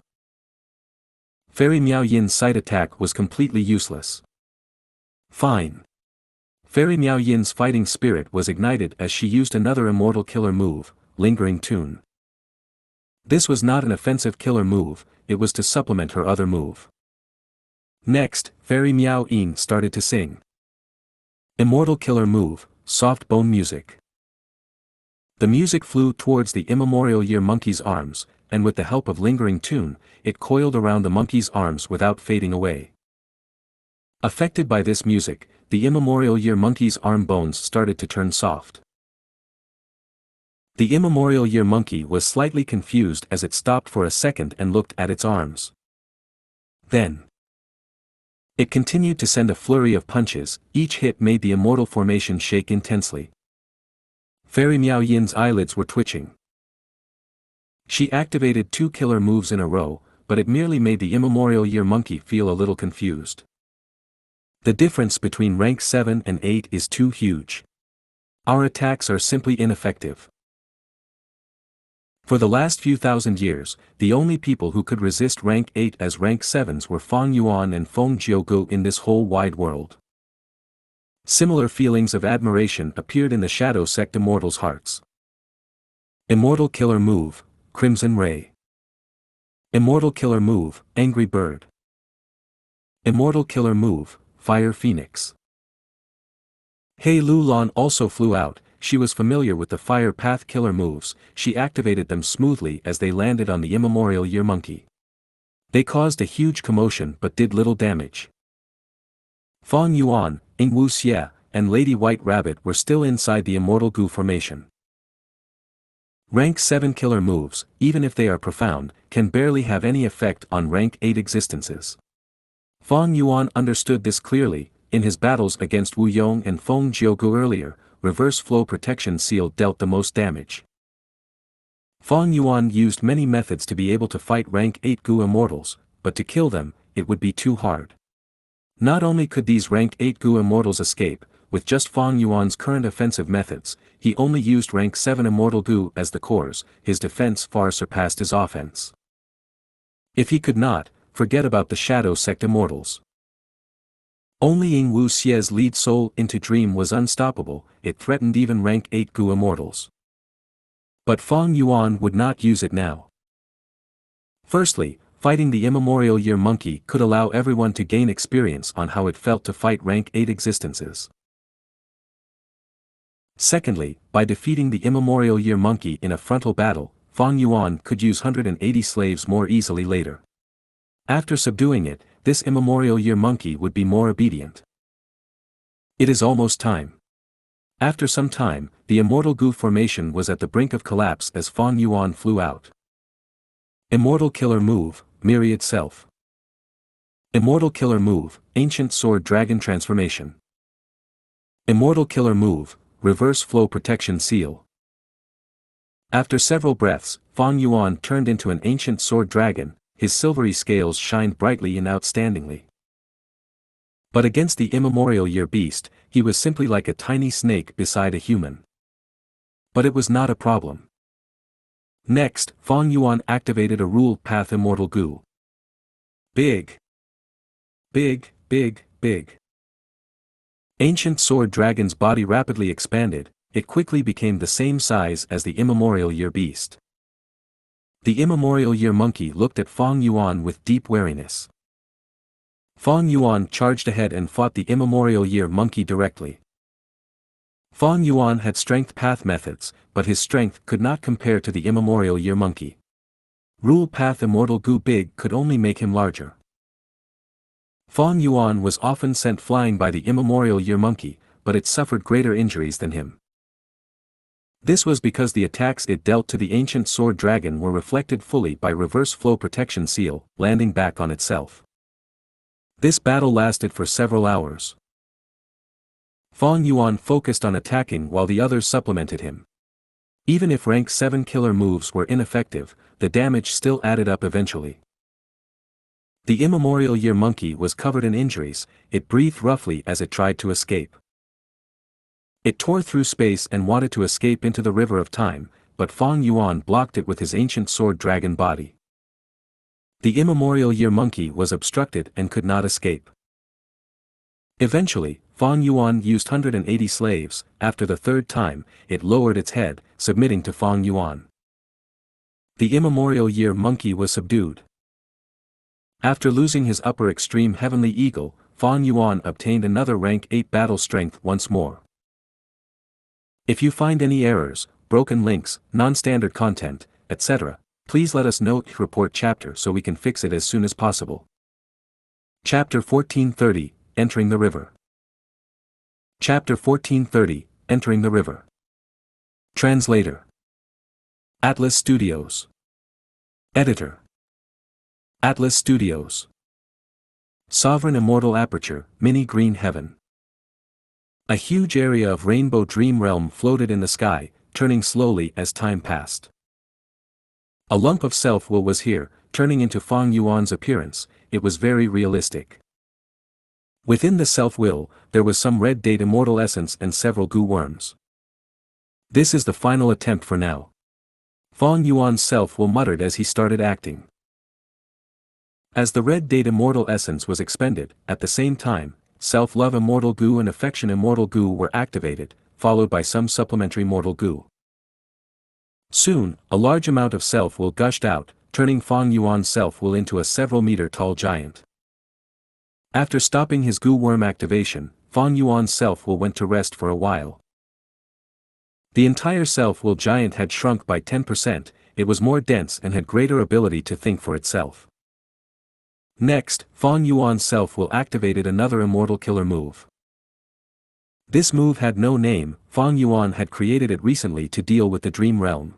Fairy Miao Yin's sight attack was completely useless. Fine. Fairy Miao Yin's fighting spirit was ignited as she used another immortal killer move, Lingering Tune. This was not an offensive killer move, it was to supplement her other move. Next, Fairy Miao Yin started to sing. Immortal killer move, Soft Bone Music. The music flew towards the immemorial year monkey's arms, and with the help of Lingering Tune, it coiled around the monkey's arms without fading away. Affected by this music, the immemorial year monkey's arm bones started to turn soft. The immemorial year monkey was slightly confused as it stopped for a second and looked at its arms. Then, it continued to send a flurry of punches, each hit made the immortal formation shake intensely. Fairy Miao Yin's eyelids were twitching. She activated 2 killer moves in a row, but it merely made the immemorial year monkey feel a little confused. The difference between rank 7 and 8 is too huge. Our attacks are simply ineffective. For the last few thousand years, the only people who could resist rank 8 as rank 7s were Fang Yuan and Feng Jiugu in this whole wide world. Similar feelings of admiration appeared in the Shadow Sect Immortals' hearts. Immortal killer move, Crimson Ray. Immortal killer move, Angry Bird. Immortal killer move, Fire Phoenix. Hei Lulan also flew out. She was familiar with the fire path killer moves, she activated them smoothly as they landed on the immemorial year monkey. They caused a huge commotion but did little damage. Fang Yuan, Yingwu Xie, and Lady White Rabbit were still inside the immortal Gu formation. Rank 7 killer moves, even if they are profound, can barely have any effect on rank 8 existences. Fang Yuan understood this clearly. In his battles against Wu Yong and Feng Jiugu earlier, Reverse Flow Protection Seal dealt the most damage. Fang Yuan used many methods to be able to fight rank 8 Gu immortals, but to kill them, it would be too hard. Not only could these rank 8 Gu immortals escape, with just Fang Yuan's current offensive methods, he only used rank 7 immortal Gu as the cores, his defense far surpassed his offense. If he could not, forget about the Shadow Sect immortals. Only Yingwu Xie's lead soul into Dream was unstoppable, it threatened even rank 8 Gu immortals. But Fang Yuan would not use it now. Firstly, fighting the immemorial year monkey could allow everyone to gain experience on how it felt to fight rank 8 existences. Secondly, by defeating the immemorial year monkey in a frontal battle, Fang Yuan could use 180 slaves more easily later. After subduing it, this immemorial year monkey would be more obedient. It is almost time. After some time, the immortal Gu formation was at the brink of collapse as Fang Yuan flew out. Immortal killer move, Myriad Self. Immortal killer move, Ancient Sword Dragon Transformation. Immortal killer move, Reverse Flow Protection Seal. After several breaths, Fang Yuan turned into an ancient sword dragon, his silvery scales shined brightly and outstandingly. But against the immemorial year beast, he was simply like a tiny snake beside a human. But it was not a problem. Next, Fang Yuan activated a rule path Immortal Gu. Big. Big, big, big. Ancient Sword Dragon's body rapidly expanded, it quickly became the same size as the immemorial year beast. The immemorial year monkey looked at Fang Yuan with deep wariness. Fang Yuan charged ahead and fought the immemorial year monkey directly. Fang Yuan had strength path methods, but his strength could not compare to the immemorial year monkey. Rule path Immortal Gu Big could only make him larger. Fang Yuan was often sent flying by the immemorial year monkey, but it suffered greater injuries than him. This was because the attacks it dealt to the ancient sword dragon were reflected fully by reverse flow protection seal, landing back on itself. This battle lasted for several hours. Fang Yuan focused on attacking while the others supplemented him. Even if rank 7 killer moves were ineffective, the damage still added up eventually. The immemorial year monkey was covered in injuries, it breathed roughly as it tried to escape. It tore through space and wanted to escape into the river of time, but Fang Yuan blocked it with his ancient sword dragon body. The immemorial year monkey was obstructed and could not escape. Eventually, Fang Yuan used 180 slaves. After the third time, it lowered its head, submitting to Fang Yuan. The immemorial year monkey was subdued. After losing his upper extreme heavenly eagle, Fang Yuan obtained another rank 8 battle strength once more. If you find any errors, broken links, non-standard content, etc., please let us know. Report chapter so we can fix it as soon as possible. Chapter 1430, Entering the River. Chapter 1430, Entering the River. Translator. Atlas Studios. Editor. Atlas Studios. Sovereign Immortal Aperture, Mini Green Heaven. A huge area of Rainbow Dream Realm floated in the sky, turning slowly as time passed. A lump of self-will was here, turning into Fang Yuan's appearance. It was very realistic. Within the self-will, there was some red date immortal essence and several goo worms. This is the final attempt for now. Fang Yuan's self-will muttered as he started acting. As the red date immortal essence was expended, at the same time, self-love immortal goo and affection immortal goo were activated, followed by some supplementary mortal goo. Soon, a large amount of self-will gushed out, turning Fang Yuan's self-will into a several-meter-tall giant. After stopping his goo worm activation, Fang Yuan's self-will went to rest for a while. The entire self-will giant had shrunk by 10%, it was more dense and had greater ability to think for itself. Next, Fang Yuan's self-will activated another immortal killer move. This move had no name, Fang Yuan had created it recently to deal with the dream realm.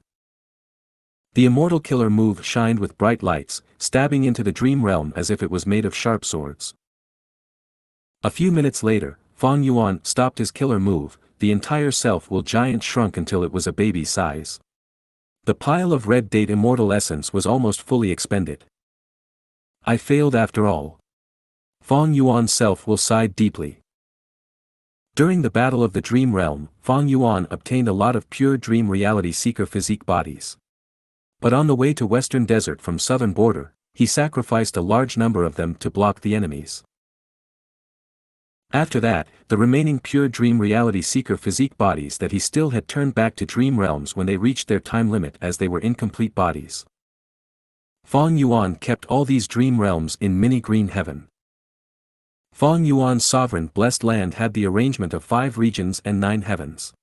The immortal killer move shined with bright lights, stabbing into the dream realm as if it was made of sharp swords. A few minutes later, Fang Yuan stopped his killer move, the entire self-will giant shrunk until it was a baby size. The pile of red date immortal essence was almost fully expended. I failed after all. Fang Yuan's self-will sighed deeply. During the battle of the dream realm, Fang Yuan obtained a lot of pure dream reality seeker physique bodies. But on the way to Western Desert from southern border, he sacrificed a large number of them to block the enemies. After that, the remaining pure dream reality seeker physique bodies that he still had turned back to dream realms when they reached their time limit as they were incomplete bodies. Fang Yuan kept all these dream realms in mini green heaven. Fang Yuan's sovereign blessed land had the arrangement of 5 regions and 9 heavens.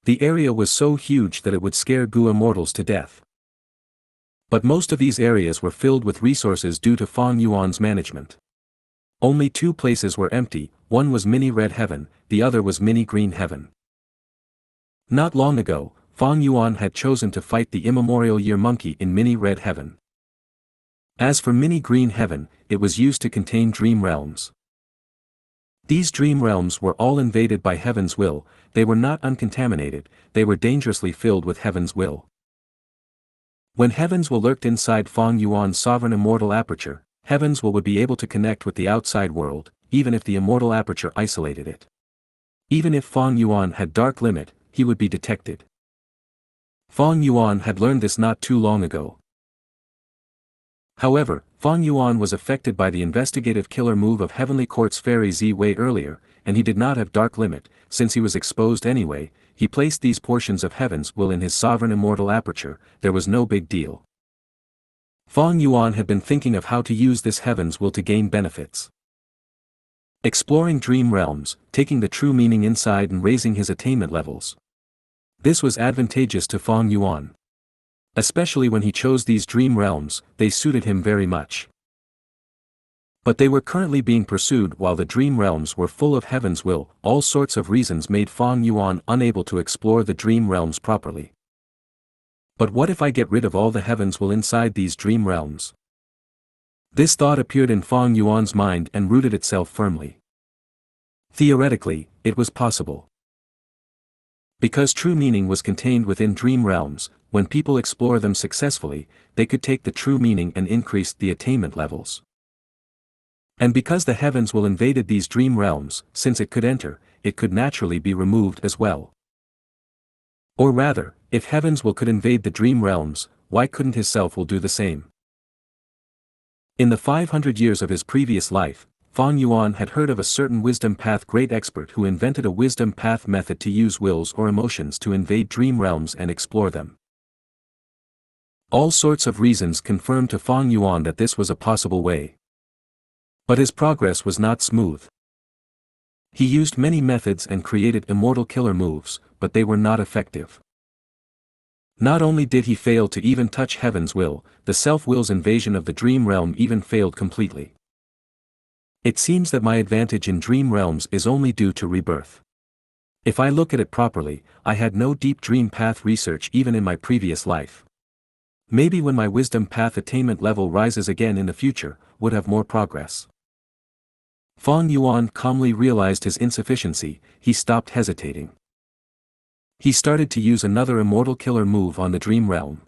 The area was so huge that it would scare Gu immortals to death. But most of these areas were filled with resources due to Fang Yuan's management. Only 2 places were empty, one was mini red heaven, the other was mini green heaven. Not long ago, Fang Yuan had chosen to fight the immemorial year monkey in mini red heaven. As for mini green heaven, it was used to contain dream realms. These dream realms were all invaded by heaven's will, they were not uncontaminated, they were dangerously filled with heaven's will. When heaven's will lurked inside Fang Yuan's sovereign immortal aperture, heaven's will would be able to connect with the outside world, even if the immortal aperture isolated it. Even if Fang Yuan had dark limit, he would be detected. Fang Yuan had learned this not too long ago. However, Fang Yuan was affected by the investigative killer move of Heavenly Court's Fairy Z way earlier, and he did not have Dark Limit. Since he was exposed anyway, he placed these portions of Heaven's Will in his sovereign immortal aperture. There was no big deal. Fang Yuan had been thinking of how to use this Heaven's Will to gain benefits. Exploring dream realms, taking the true meaning inside and raising his attainment levels. This was advantageous to Fang Yuan. Especially when he chose these dream realms, they suited him very much. But they were currently being pursued while the dream realms were full of Heaven's Will. All sorts of reasons made Fang Yuan unable to explore the dream realms properly. But what if I get rid of all the Heaven's Will inside these dream realms? This thought appeared in Fang Yuan's mind and rooted itself firmly. Theoretically, it was possible. Because true meaning was contained within dream realms, when people explore them successfully, they could take the true meaning and increase the attainment levels. And because the Heaven's Will invaded these dream realms, since it could enter, it could naturally be removed as well. Or rather, if Heaven's Will could invade the dream realms, why couldn't his self-will do the same? In the 500 years of his previous life, Fang Yuan had heard of a certain wisdom path great expert who invented a wisdom path method to use wills or emotions to invade dream realms and explore them. All sorts of reasons confirmed to Fang Yuan that this was a possible way. But his progress was not smooth. He used many methods and created immortal killer moves, but they were not effective. Not only did he fail to even touch Heaven's Will, the self-will's invasion of the dream realm even failed completely. It seems that my advantage in dream realms is only due to rebirth. If I look at it properly, I had no deep dream path research even in my previous life. Maybe when my wisdom path attainment level rises again in the future, would have more progress. Fang Yuan calmly realized his insufficiency. He stopped hesitating. He started to use another immortal killer move on the dream realm.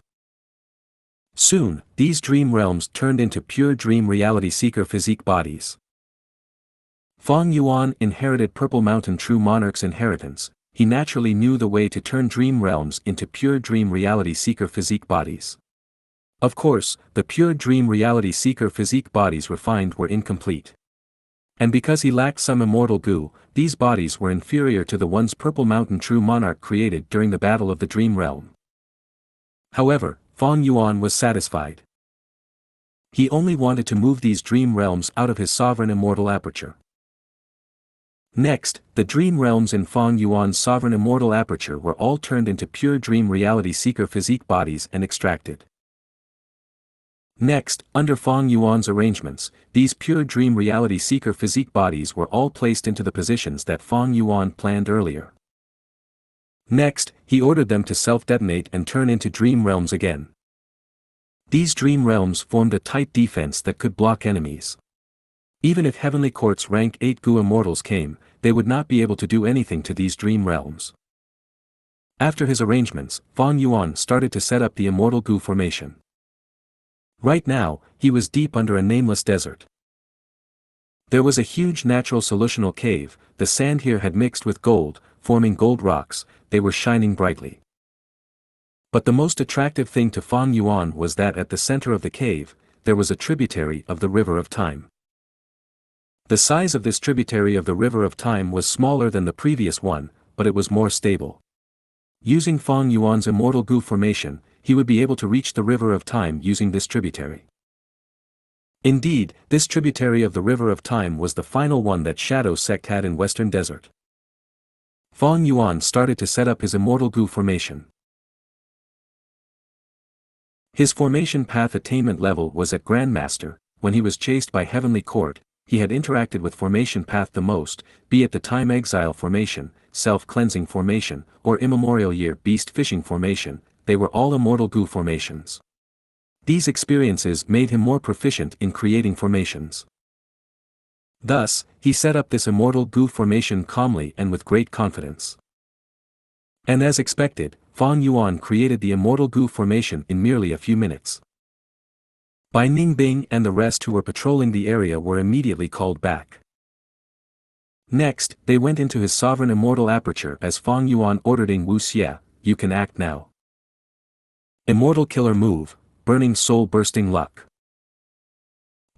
Soon, these dream realms turned into pure dream reality seeker physique bodies. Fang Yuan inherited Purple Mountain True Monarch's inheritance. He naturally knew the way to turn dream realms into pure dream reality seeker physique bodies. Of course, the pure dream reality seeker physique bodies refined were incomplete. And because he lacked some immortal Gu, these bodies were inferior to the ones Purple Mountain True Monarch created during the Battle of the Dream Realm. However, Fang Yuan was satisfied. He only wanted to move these dream realms out of his sovereign immortal aperture. Next, the dream realms in Fang Yuan's sovereign immortal aperture were all turned into pure dream reality seeker physique bodies and extracted. Next, under Fang Yuan's arrangements, these pure dream reality seeker physique bodies were all placed into the positions that Fang Yuan planned earlier. Next, he ordered them to self-detonate and turn into dream realms again. These dream realms formed a tight defense that could block enemies. Even if Heavenly Court's rank 8 Gu immortals came, they would not be able to do anything to these dream realms. After his arrangements, Fang Yuan started to set up the immortal Gu formation. Right now, he was deep under a nameless desert. There was a huge natural solutional cave. The sand here had mixed with gold, forming gold rocks. They were shining brightly. But the most attractive thing to Fang Yuan was that at the center of the cave, there was a tributary of the River of Time. The size of this tributary of the River of Time was smaller than the previous one, but it was more stable. Using Fang Yuan's immortal Gu formation, he would be able to reach the River of Time using this tributary. Indeed, this tributary of the River of Time was the final one that Shadow Sect had in Western Desert. Fang Yuan started to set up his immortal Gu formation. His formation path attainment level was at Grandmaster. When he was chased by Heavenly Court, he had interacted with formation path the most, be it the Time Exile formation, Self-Cleansing formation, or Immemorial Year Beast Fishing formation. They were all immortal Gu formations. These experiences made him more proficient in creating formations. Thus, he set up this immortal Gu formation calmly and with great confidence. And as expected, Fang Yuan created the immortal Gu formation in merely a few minutes. Bai Ningbing and the rest who were patrolling the area were immediately called back. Next, they went into his sovereign immortal aperture as Fang Yuan ordered Wu Xie, "You can act now." Immortal Killer Move, Burning Soul Bursting Luck.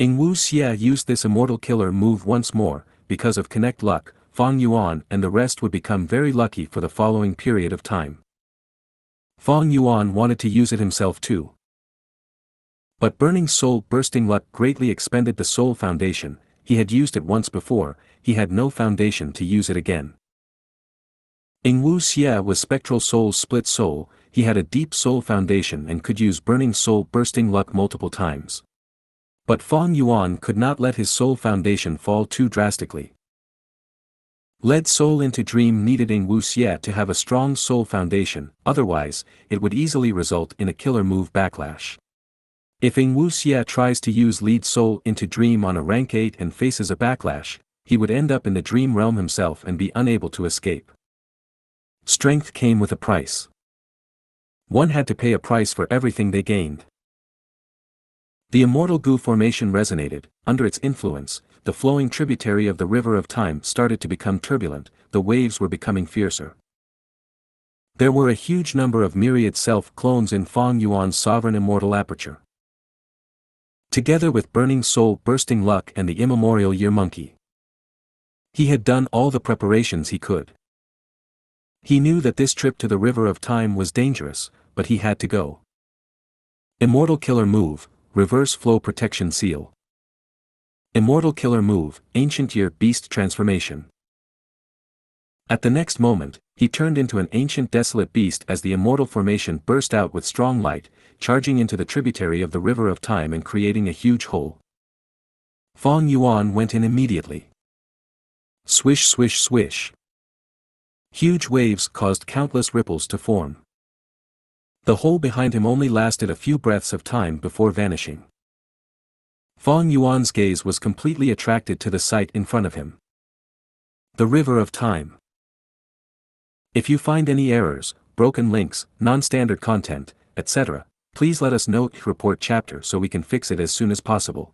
Xianxia used this Immortal Killer move once more, because of Connect Luck, Fang Yuan and the rest would become very lucky for the following period of time. Fang Yuan wanted to use it himself too. But Burning Soul Bursting Luck greatly expended the soul foundation. He had used it once before, he had no foundation to use it again. Xianxia was Spectral Soul's split soul, he had a deep soul foundation and could use Burning Soul Bursting Luck multiple times. But Fang Yuan could not let his soul foundation fall too drastically. Led Soul into Dream needed Xianxia to have a strong soul foundation, otherwise, it would easily result in a killer move backlash. If Xianxia tries to use Lead Soul into Dream on a rank 8 and faces a backlash, he would end up in the dream realm himself and be unable to escape. Strength came with a price. One had to pay a price for everything they gained. The Immortal Gu formation resonated. Under its influence, the flowing tributary of the river of time started to become turbulent, the waves were becoming fiercer. There were a huge number of myriad self-clones in Fang Yuan's sovereign immortal aperture. Together with Burning Soul Bursting Luck and the immemorial Year Monkey. He had done all the preparations he could. He knew that this trip to the river of time was dangerous, but he had to go. Immortal Killer Move, Reverse Flow Protection Seal. Immortal Killer Move, Ancient Year Beast Transformation. At the next moment, he turned into an ancient desolate beast as the immortal formation burst out with strong light, charging into the tributary of the river of time and creating a huge hole. Fang Yuan went in immediately. Swish swish swish. Huge waves caused countless ripples to form. The hole behind him only lasted a few breaths of time before vanishing. Fang Yuan's gaze was completely attracted to the sight in front of him. The River of Time. If you find any errors, broken links, non-standard content, etc., please let us know. Report chapter so we can fix it as soon as possible.